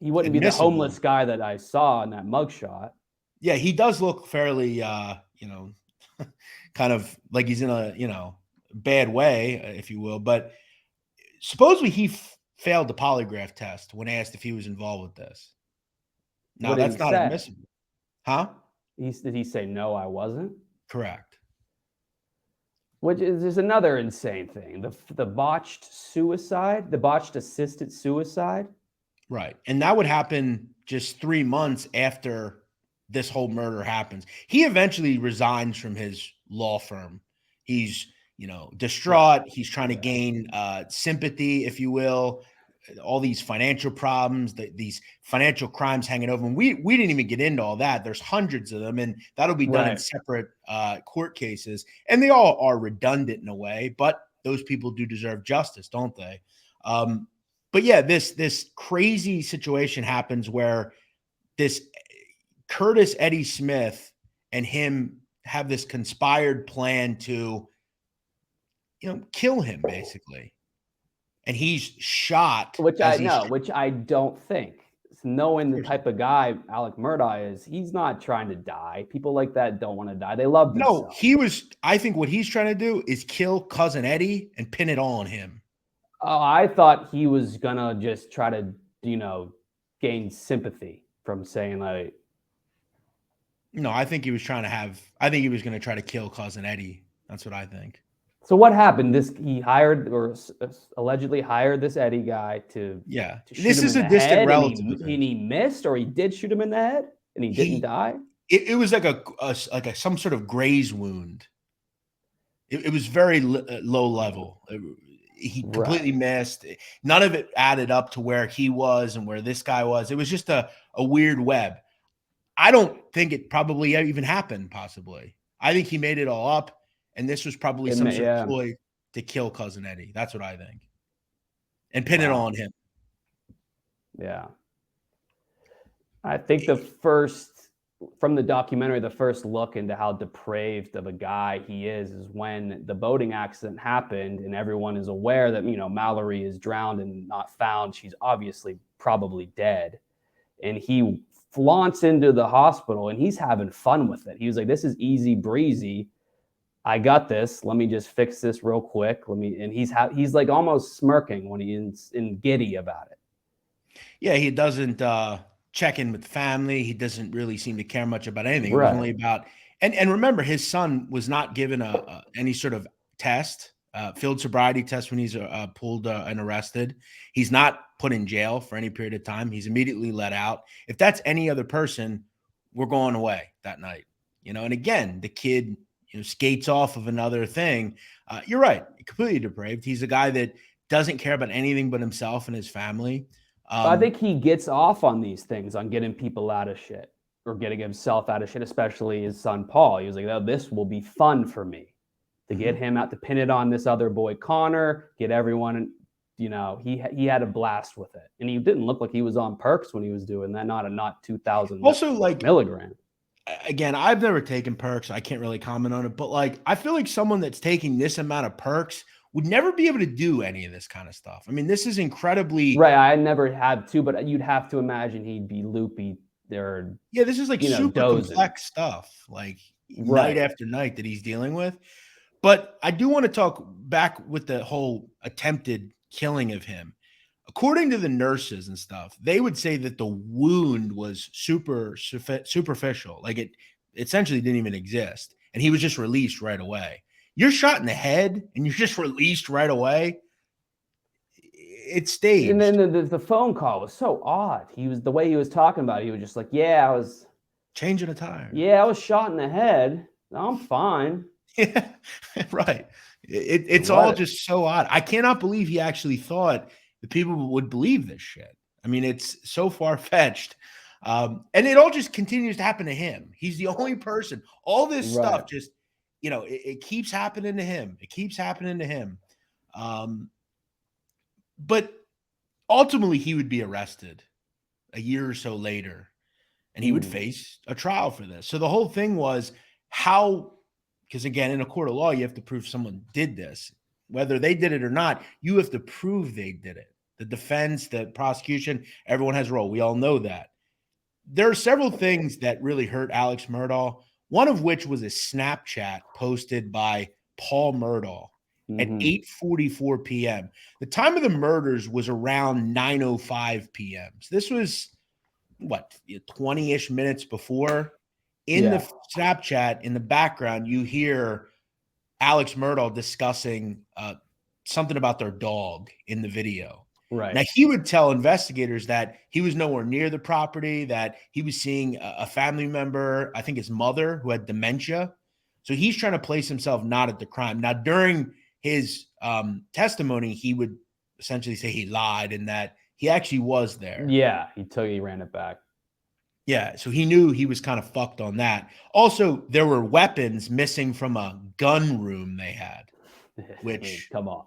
he wouldn't be the homeless guy that I saw in that mugshot. Yeah, he does look fairly kind of like he's in a bad way, if you will. But supposedly he failed the polygraph test when asked if he was involved with this. Now that's not admissible, huh? Did he say no? I wasn't. Correct. Which is another insane thing. The botched suicide, the botched assisted suicide. Right, and that would happen just 3 months after this whole murder happens. He eventually resigns from his law firm. He's, distraught. He's trying to gain sympathy, if you will. All these financial problems, these financial crimes hanging over him. We didn't even get into all that. There's hundreds of them, and that'll be done in separate court cases. And they all are redundant in a way, but those people do deserve justice, don't they? But yeah, this crazy situation happens where this Curtis Eddie Smith and him have this conspired plan to, kill him basically. And he's shot. Which I don't think. Knowing the type of guy Alex Murdaugh is, he's not trying to die. People like that don't want to die. They love themselves. No, I think what he's trying to do is kill cousin Eddie and pin it all on him. Oh, I thought he was gonna just try to, gain sympathy from saying like. No, I think he was going to try to kill cousin Eddie. That's what I think. So what happened? He hired or allegedly hired this Eddie guy to this is a distant relative, and he missed, or he did shoot him in the head and he didn't die. It was like some sort of graze wound. It was very low level. He completely missed. None of it added up to where he was and where this guy was. It was just a weird web. I don't think it probably even happened, possibly. I think he made it all up, and this was probably some sort of ploy to kill cousin Eddie. That's what I think. And pin it on him. Yeah. I think from the documentary, the first look into how depraved of a guy he is when the boating accident happened and everyone is aware that, Mallory is drowned and not found. She's obviously probably dead. And he flaunts into the hospital and he's having fun with it. He was like, this is easy breezy. I got this. Let me just fix this real quick. And he's like almost smirking when he's giddy about it. Yeah, he doesn't check in with the family. He doesn't really seem to care much about anything. Right. It was only about and remember, his son was not given any sort of test, field sobriety test when he's pulled and arrested. He's not put in jail for any period of time. He's immediately let out. If that's any other person, we're going away that night. And again, the kid, skates off of another thing. You're right, completely depraved. He's a guy that doesn't care about anything but himself and his family. I think he gets off on these things, on getting people out of shit or getting himself out of shit, especially his son Paul. He was like, "Oh, this will be fun for me to get him out, to pin it on this other boy Connor, get everyone." He had a blast with it, and he didn't look like he was on perks when he was doing that. Not 2,000 also like milligrams. Again, I've never taken perks. I can't really comment on it, but like I feel like someone that's taking this amount of perks would never be able to do any of this kind of stuff. I mean, this is incredibly right. I never had to, but you'd have to imagine he'd be loopy there. Yeah, this is like super dozing. complex stuff, like Right. night after night that he's dealing with. But I do want to talk back with the whole attempted killing of him. According to the nurses and stuff, they would say that the wound was superficial. Like it essentially didn't even exist. And he was just released right away. You're shot in the head and you're just released right away. It's staged. And then the phone call was so odd. The way he was talking about it, he was just like, "Yeah, I was changing a tire. Yeah, I was shot in the head. I'm fine." Yeah, right. It's all just so odd. I cannot believe he actually thought that people would believe this shit. I mean, it's so far-fetched. And it all just continues to happen to him. He's the only person. All this stuff just, it keeps happening to him. It keeps happening to him. But ultimately, he would be arrested a year or so later, and he would face a trial for this. So the whole thing was because again, in a court of law, you have to prove someone did this. Whether they did it or not, you have to prove they did it. The defense, the prosecution, everyone has a role. We all know that. There are several things that really hurt Alex Murdaugh, one of which was a Snapchat posted by Paul Murdaugh at 8:44 p.m. The time of the murders was around 9:05 p.m. So this was, 20-ish minutes before. In the Snapchat, in the background, you hear Alex Murdaugh discussing something about their dog in the video. Right. Now, he would tell investigators that he was nowhere near the property, that he was seeing a family member, I think his mother, who had dementia. So he's trying to place himself not at the crime. Now, during his testimony, he would essentially say he lied and that he actually was there. Yeah, he ran it back. Yeah, so he knew he was kind of fucked on that. Also, there were weapons missing from a gun room they had, which come on,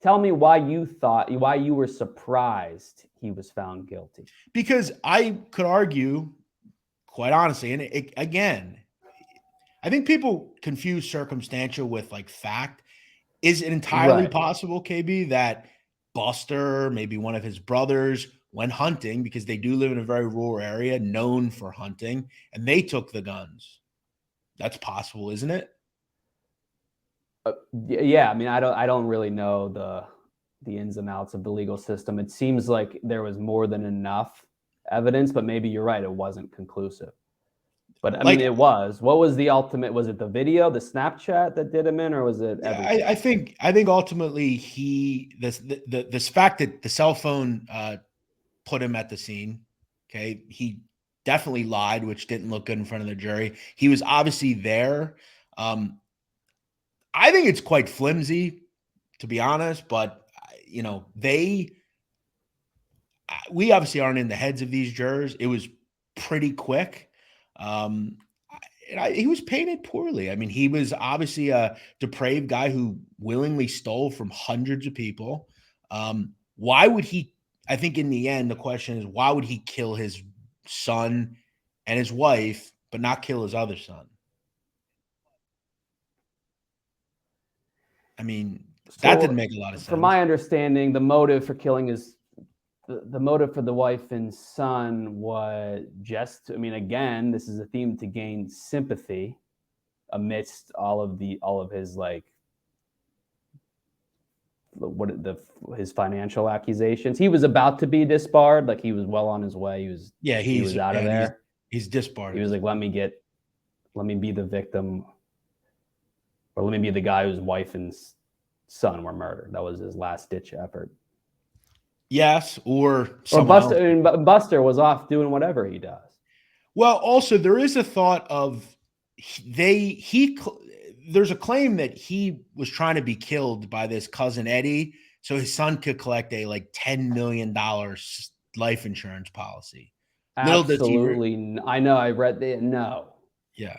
tell me why you were surprised he was found guilty. Because I could argue, quite honestly, and again, I think people confuse circumstantial with like fact. Is it entirely possible, KB, that Buster, maybe one of his brothers, went hunting, because they do live in a very rural area known for hunting, and they took the guns? That's possible, isn't it? Yeah, I mean, I don't really know the ins and outs of the legal system. It seems like there was more than enough evidence, but maybe you're right, it wasn't conclusive. But I mean, it was. What was the ultimate? Was it the video, the Snapchat that did him in, or was it everything? I think ultimately this fact that the cell phone put him at the scene. Okay, he definitely lied, which didn't look good in front of the jury. He was obviously there. I think it's quite flimsy, to be honest, but we obviously aren't in the heads of these jurors. It was pretty quick. He was painted poorly. I mean, he was obviously a depraved guy who willingly stole from hundreds of people. Why would he? I think in the end, the question is, why would he kill his son and his wife, but not kill his other son? I mean, that didn't make a lot of sense. From my understanding, the motive for killing the motive for the wife and son was just, I mean, again, this is a theme to gain sympathy amidst all of his his financial accusations. He was about to be disbarred, like he was well on his way. He was out of there. He's disbarred. He was like, let me be the victim, or let me be the guy whose wife and son were murdered. That was his last ditch effort. Yes, or Buster was off doing whatever he does. Well, also there is a thought of there's a claim that he was trying to be killed by this cousin Eddie so his son could collect a like $10 million life insurance policy. Little does Absolutely. I know. I read the no. Yeah.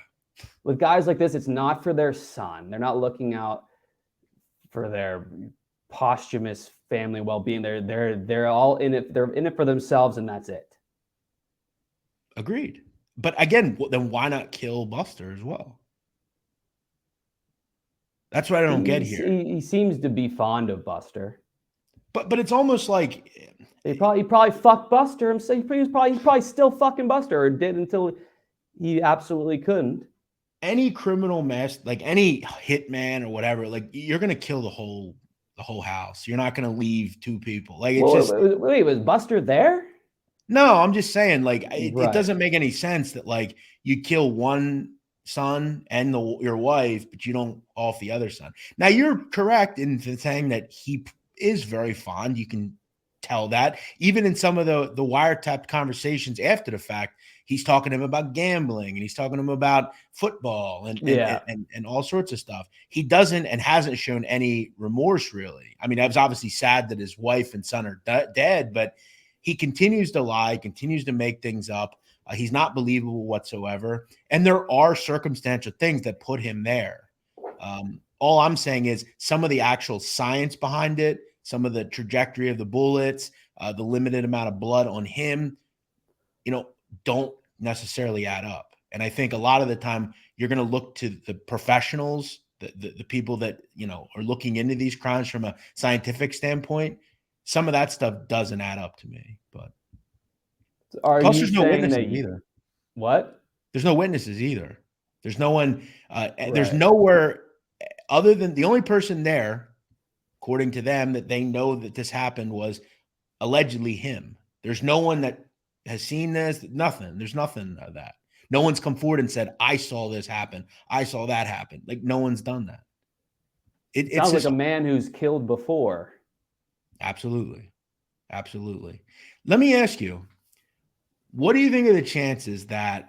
With guys like this, it's not for their son. They're not looking out for their posthumous family well-being. They're all in it. They're in it for themselves, and that's it. Agreed. But again, then why not kill Buster as well? That's what I don't get here. He seems to be fond of Buster. But it's almost like he probably fucked Buster himself. He's probably still fucking Buster, or did until he absolutely couldn't. Any criminal mess, like any hitman or whatever, like you're gonna kill the whole house. You're not gonna leave two people. Like it's wait, was Buster there? No, I'm just saying, like it doesn't make any sense that like you kill one son and your wife, but you don't off the other son. Now you're correct in saying that he is very fond. You can tell that even in some of the wiretapped conversations after the fact, he's talking to him about gambling and he's talking to him about football and all sorts of stuff. He doesn't and hasn't shown any remorse really. I mean, I was obviously sad that his wife and son are dead, but he continues to lie, continues to make things up. He's not believable whatsoever. And there are circumstantial things that put him there. All I'm saying is some of the actual science behind it, some of the trajectory of the bullets, the limited amount of blood on him, don't necessarily add up. And I think a lot of the time you're going to look to the professionals, the people that, are looking into these crimes from a scientific standpoint. Some of that stuff doesn't add up to me, but plus there's no witnesses either. What? There's no witnesses either. There's no one. There's nowhere other than the only person there, according to them, that they know that this happened was allegedly him. There's no one that has seen this. Nothing. There's nothing of that. No one's come forward and said, "I saw this happen. I saw that happen." Like no one's done that. It sounds like a man who's killed before. Absolutely. Let me ask you, what do you think of the chances that,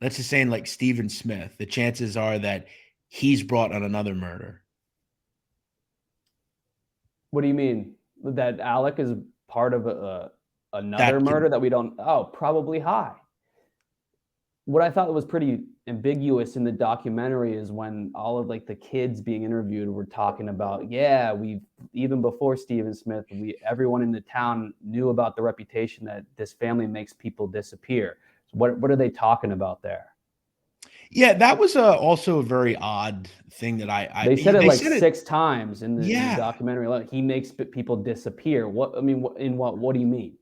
let's just say in like Stephen Smith, the chances are that he's brought on another murder? What do you mean? That Alec is part of another murder that we don't? Oh, probably high. What I thought was pretty ambiguous in the documentary is when all of like the kids being interviewed were talking about, even before Stephen Smith, everyone in the town knew about the reputation that this family makes people disappear. So what are they talking about there? Yeah, that was also a very odd thing that they said it 6 times in the documentary. Like, he makes people disappear. What do you mean?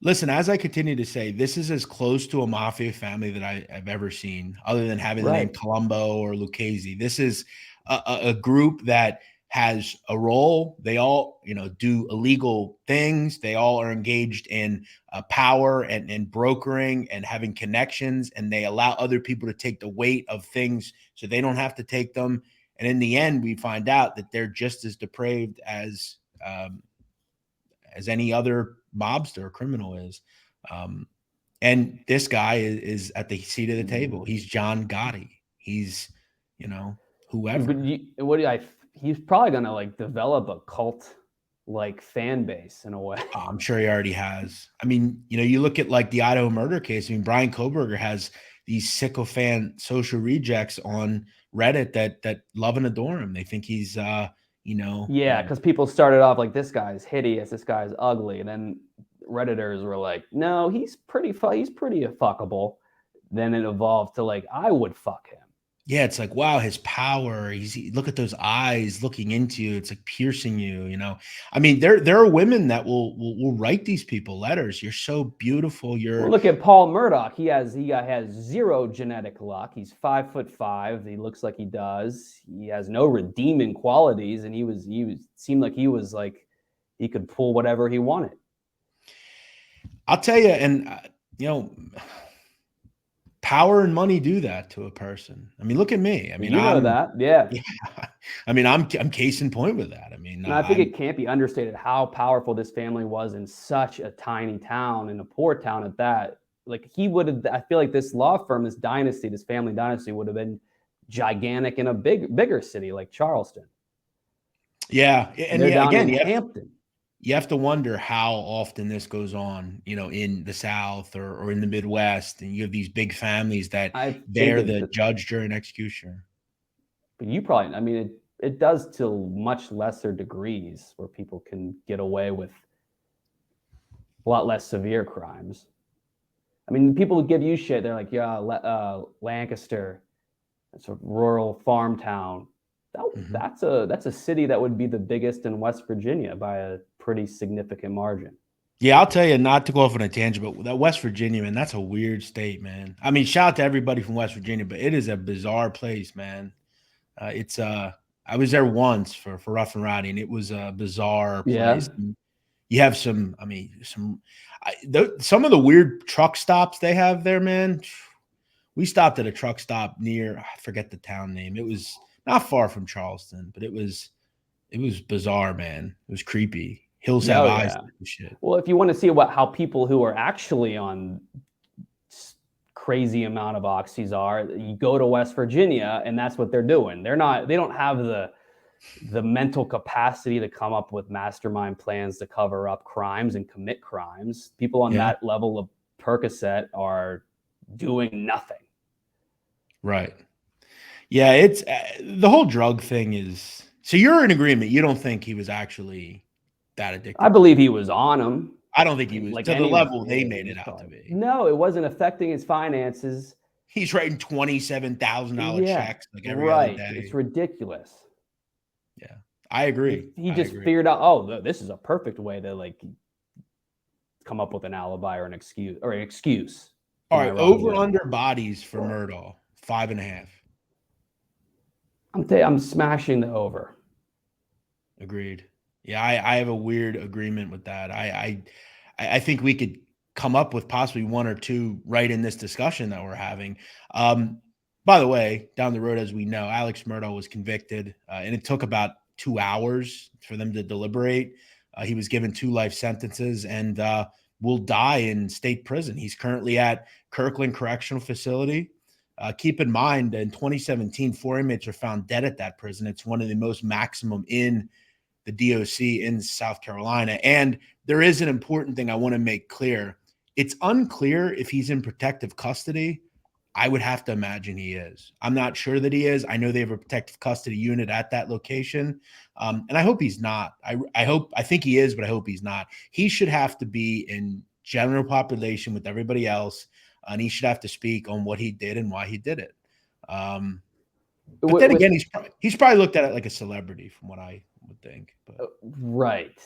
Listen, as I continue to say, this is as close to a mafia family that I've ever seen, other than having the name Colombo or Lucchese. This is a group that has a role. They all, do illegal things. They all are engaged in power and brokering and having connections, and they allow other people to take the weight of things so they don't have to take them. And in the end, we find out that they're just as depraved as any other mobster or criminal is. And this guy is at the seat of the table. He's John Gotti. He's, whoever. He's probably going to like develop a cult like fan base in a way. Oh, I'm sure he already has. I mean, you look at like the Idaho murder case. I mean, Brian Koberger has these sycophant social rejects on Reddit that love and adore him. They think he's, because people started off like, this guy's hideous, this guy's ugly, and then Redditors were like, no, he's pretty fuckable. Then it evolved to like, I would fuck him. Yeah, it's like, wow, his power. Look at those eyes looking into you. It's like piercing you, I mean, there are women that will write these people letters. You're so beautiful. Look at Paul Murdaugh. He has zero genetic luck. He's 5'5". He looks like he does. He has no redeeming qualities, and he seemed like he could pull whatever he wanted. I'll tell you, and power and money do that to a person. I mean, look at me. I mean, that. Yeah. I mean, I'm case in point with that. I mean, I think it can't be understated how powerful this family was in such a tiny town, in a poor town at that. like he would have. I feel like this law firm, this dynasty, this family dynasty, would have been gigantic in a bigger city like Charleston. Yeah, and they're down in Hampton. You have to wonder how often this goes on, in the South or in the Midwest, and you have these big families that they're the judge, jury, and executioner. But you probably, I mean, it does to much lesser degrees where people can get away with a lot less severe crimes. I mean, people would give you shit. They're like, yeah, Lancaster, it's a rural farm town. That's a city that would be the biggest in West Virginia by a pretty significant margin. Yeah, I'll tell you, not to go off on a tangent, but that West Virginia, man, that's a weird state, man. I mean, shout out to everybody from West Virginia, but it is a bizarre place, man. I was there once for Rough and Rowdy, and it was a bizarre place. Yeah. You have some of the weird truck stops they have there, man. We stopped at a truck stop near, I forget the town name. It was not far from Charleston, but it was bizarre, man. It was creepy. Hills have eyes and shit. Well, if you want to see how people who are actually on crazy amount of oxys are, you go to West Virginia, and that's what they're doing. They don't have the mental capacity to come up with mastermind plans to cover up crimes and commit crimes. People on that level of Percocet are doing nothing. Right. Yeah, it's the whole drug thing is. So you're in agreement. You don't think he was actually that addicted? I believe he was on them. I don't think he was to the level they made it out to be. No, it wasn't affecting his finances. He's writing $27,000 checks like every other day. It's ridiculous. Yeah, I agree. He just figured out, oh, this is a perfect way to like come up with an alibi or an excuse. All right, over under bodies for Murdaugh, 5.5. I'm smashing the over. Agreed. Yeah, I have a weird agreement with that. I think we could come up with possibly one or two right in this discussion that we're having. By the way, down the road, as we know, Alex Murdaugh was convicted, and it took about 2 hours for them to deliberate. He was given 2 life sentences and will die in state prison. He's currently at Kirkland Correctional Facility. Keep in mind, in 2017, 4 inmates were found dead at that prison. It's one of the most maximum in the DOC in South Carolina. And there is an important thing I want to make clear. It's unclear if he's in protective custody. I would have to imagine he is. I'm not sure that he is. I know they have a protective custody unit at that location. And I hope he's not. I think he is, but I hope he's not. He should have to be in general population with everybody else. And he should have to speak on what he did and why he did it. But then again, he's probably looked at it like a celebrity from what I would think. But. Right.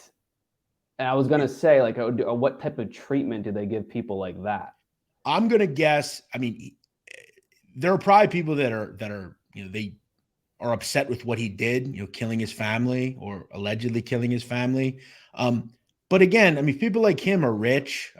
And I was going to say, like, what type of treatment do they give people like that? I'm going to guess. I mean, there are probably people that are, they are upset with what he did, killing his family or allegedly killing his family. But again, I mean, people like him are rich.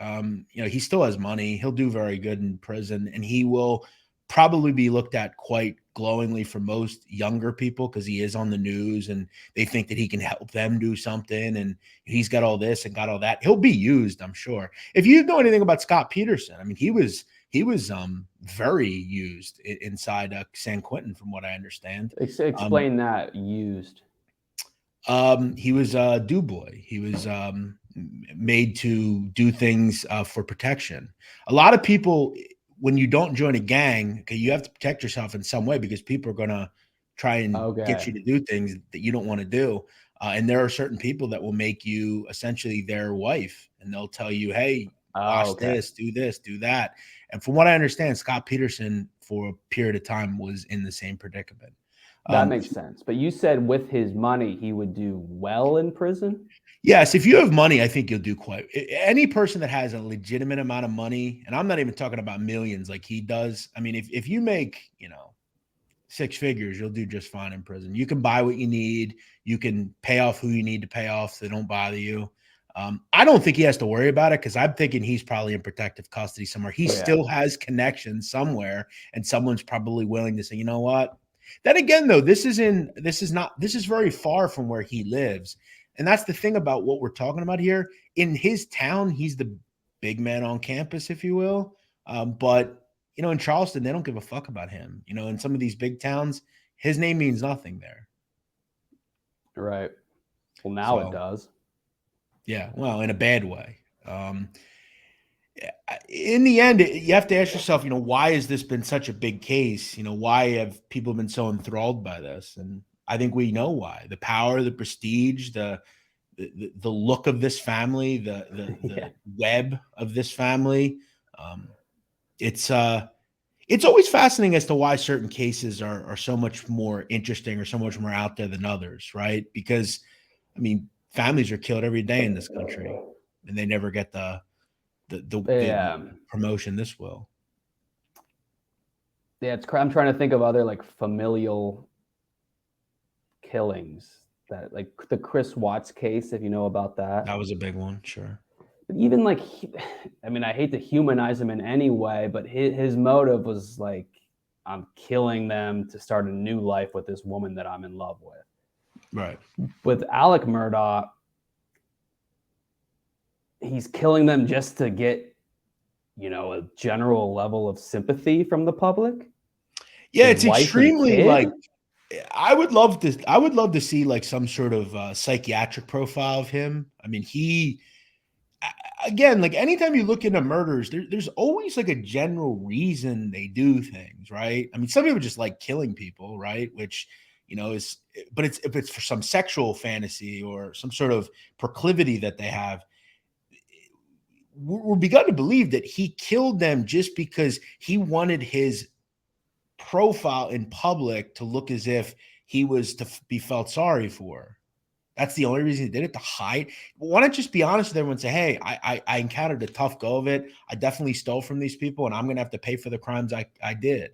He still has money. He'll do very good in prison, and he will probably be looked at quite glowingly for most younger people because he is on the news and they think that he can help them do something. And he's got all this and got all that. He'll be used, I'm sure. If you know anything about Scott Peterson, I mean, he was very used inside San Quentin, from what I understand. Explain that used. He was a do boy. He was made to do things for protection. A lot of people, when you don't join a gang, okay, you have to protect yourself in some way because people are going to try and get you to do things that you don't want to do. And there are certain people that will make you essentially their wife, and they'll tell you, hey, watch this, do that. And from what I understand, Scott Peterson for a period of time was in the same predicament. That makes sense. But you said with his money, he would do well in prison? Yes. If you have money, I think you'll do quite. Any person that has a legitimate amount of money, and I'm not even talking about millions like he does. I mean, if you make, 6 figures, you'll do just fine in prison. You can buy what you need. You can pay off who you need to pay off so they don't bother you. I don't think he has to worry about it because I'm thinking he's probably in protective custody somewhere. He still has connections somewhere, and someone's probably willing to say, you know what? Then again, though, this is very far from where he lives. And that's the thing about what we're talking about here. In his town, he's the big man on campus, if you will. But, in Charleston, they don't give a fuck about him. In some of these big towns, his name means nothing there. Right. Well, now it does. Yeah. Well, in a bad way. In the end, you have to ask yourself, why has this been such a big case? Why have people been so enthralled by this? And I think we know why. The power, the prestige, the look of this family, the web of this family. It's always fascinating as to why certain cases are so much more interesting or so much more out there than others, right? Because, families are killed every day in this country, and they never get the promotion this will. Yeah, I'm trying to think of other like familial killings, that like the Chris Watts case, if you know about that. That was a big one, sure. But even like, I hate to humanize him in any way, but his motive was like, I'm killing them to start a new life with this woman that I'm in love with. Right. With Alec Murdaugh, he's killing them just to get, a general level of sympathy from the public. Yeah, it's extremely like, I would love to see like some sort of psychiatric profile of him. He, again, like anytime you look into murders, there's always like a general reason they do things, right? Some people just like killing people, right? Which, but if it's for some sexual fantasy or some sort of proclivity that they have, we're begun to believe that he killed them just because he wanted his profile in public to look as if he was to be felt sorry for. That's the only reason he did it, to hide. Why not just be honest with everyone and say, hey, I encountered a tough go of it. I definitely stole from these people, and I'm going to have to pay for the crimes I did.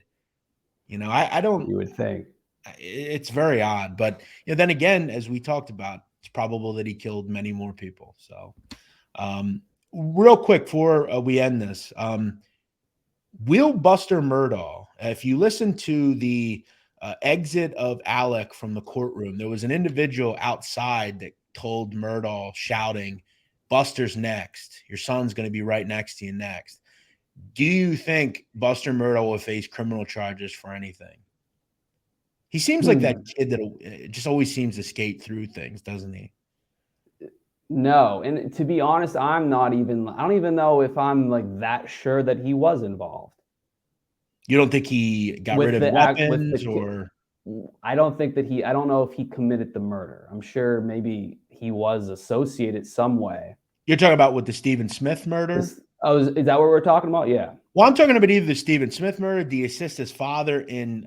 I don't. You would think. It's very odd. But then again, as we talked about, it's probable that he killed many more people. So real quick before we end this, Will Buster Murdaugh, if you listen to the exit of Alec from the courtroom, there was an individual outside that told Murdaugh, shouting, Buster's next. Your son's going to be right next to you next. Do you think Buster Murdaugh will face criminal charges for anything? He seems like that kid that just always seems to skate through things, doesn't he? No, and to be honest, I don't even know if I'm like that sure that he was involved. You don't think he got rid of weapons or? I don't think that I don't know if he committed the murder. I'm sure maybe he was associated some way. You're talking about with the Stephen Smith murder? Is that what we're talking about? Yeah. Well, I'm talking about either the Stephen Smith murder, do you assist his father in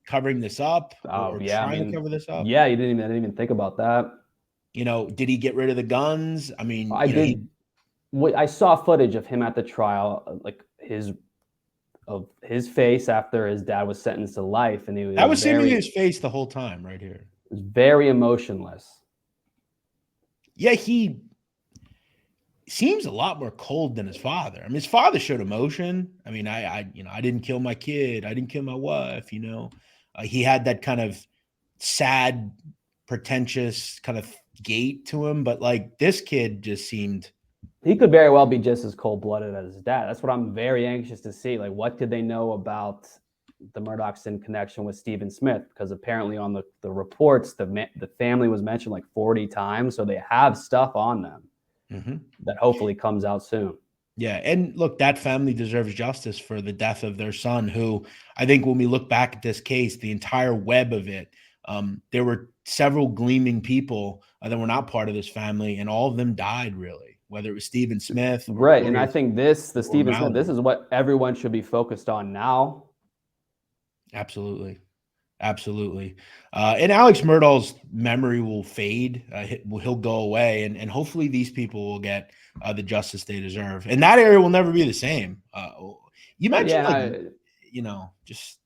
covering this up or trying to cover this up? Yeah, I didn't even think about that. Did he get rid of the guns? I saw footage of him at the trial, like his face after his dad was sentenced to life, and that was seemingly his face the whole time, right here. It was very emotionless. Yeah, he seems a lot more cold than his father. His father showed emotion. I didn't kill my kid. I didn't kill my wife. He had that kind of sad, pretentious kind of gait to him, but like this kid just seemed. He could very well be just as cold-blooded as his dad. That's what I'm very anxious to see. Like, what did they know about the Murdaughs in connection with Stephen Smith? Because apparently on the reports, the family was mentioned like 40 times, so they have stuff on them that hopefully comes out soon. Yeah, and look, that family deserves justice for the death of their son, who I think when we look back at this case, the entire web of it, there were several gleaming people that were not part of this family, and all of them died, really, whether it was Stephen Smith. Right, and I think the Stephen Smith, this is what everyone should be focused on now. Absolutely. Absolutely. And Alex Murdaugh's memory will fade. He'll go away, and hopefully these people will get the justice they deserve. And that area will never be the same. You mentioned, just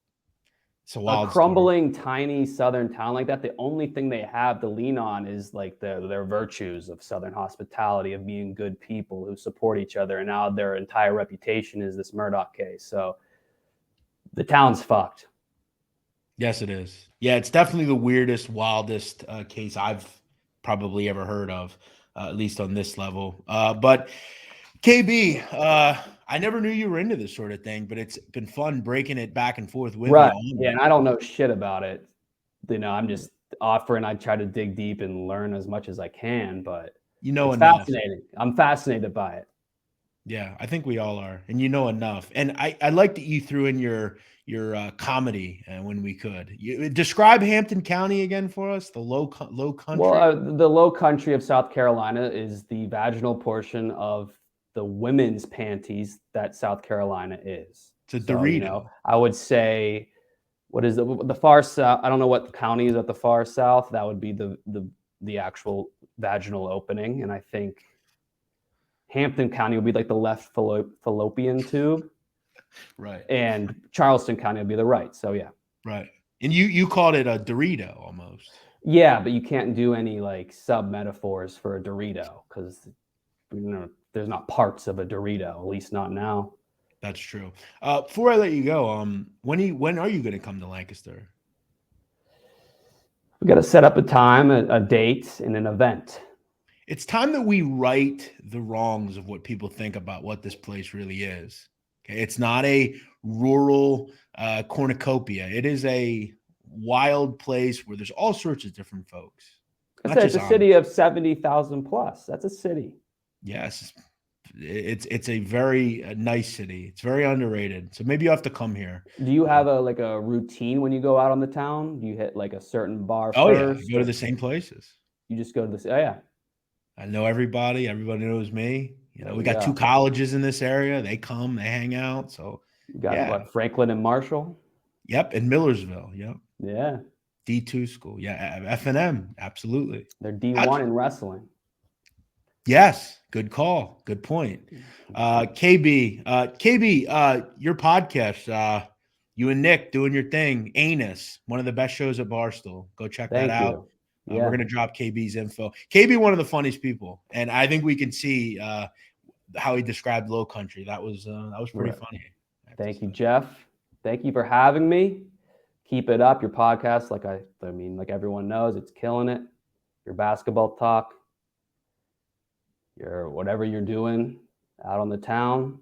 it's a wild crumbling, tiny Southern town like that. The only thing they have to lean on is like their virtues of Southern hospitality, of being good people who support each other. And now their entire reputation is this Murdaugh case. So the town's fucked. Yes, it is. Yeah, it's definitely the weirdest, wildest case I've probably ever heard of, at least on this level. But KB, I never knew you were into this sort of thing, but it's been fun breaking it back and forth with Right. you. Yeah, and I don't know shit about it. I'm just offering. I try to dig deep and learn as much as I can, but You know it's enough. fascinating. I'm fascinated by it. Yeah, I think we all are, and you know enough. And I like that you threw in your comedy when we could. You describe Hampton County again for us. The low country. Well, the low country of South Carolina is the vaginal portion of the women's panties that South Carolina is. It's a So, Dorito. I would say, what is the far south? I don't know what the county is at the far south. That would be the actual vaginal opening, and I think Hampton County would be like the left fallopian tube, Right. and Charleston County would be the right. So yeah. Right. And you called it a Dorito almost. Yeah, but you can't do any like sub metaphors for a Dorito because there's not parts of a Dorito, at least not now. That's true. Before I let you go, when are you going to come to Lancaster? We got to set up a time, a date, and an event. It's time that we right the wrongs of what people think about what this place really is. Okay, it's not a rural cornucopia. It is a wild place where there's all sorts of different folks. It's a city of 70,000 plus. That's a city. Yes, it's a very nice city. It's very underrated. So maybe you have to come here. Do you have a routine when you go out on the town? Do you hit like a certain bar first? first? Yeah, go to the same places. You just go to the. Oh yeah. I know everybody. Everybody knows me. We got 2 colleges in this area. They come, they hang out. So you got what, Franklin and Marshall? Yep, in Millersville. Yep. Yeah. D2 school. Yeah, F&M. Absolutely. They're D1 in wrestling. Yes. Good call. Good point. KB, your podcast, you and Nick doing your thing. Anus, one of the best shows at Barstool. Go check that out. We're going to drop KB's info. KB, one of the funniest people. And I think we can see how he described low country. That was pretty funny. Thank you, Jeff. Thank you for having me. Keep it up. Your podcast, like everyone knows, it's killing it. Your basketball talk, your whatever you're doing out on the town,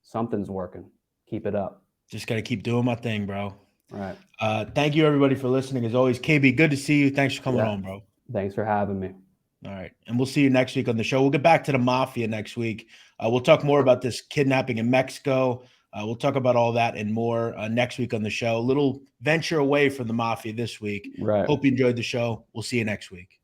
something's working. Keep it up. Just got to keep doing my thing, bro. All right. Thank you, everybody, for listening. As always, KB, good to see you. Thanks for coming on, bro. Thanks for having me. All right. And we'll see you next week on the show. We'll get back to the mafia next week. We'll talk more about this kidnapping in Mexico. We'll talk about all that and more next week on the show. A little venture away from the mafia this week. Right. Hope you enjoyed the show. We'll see you next week.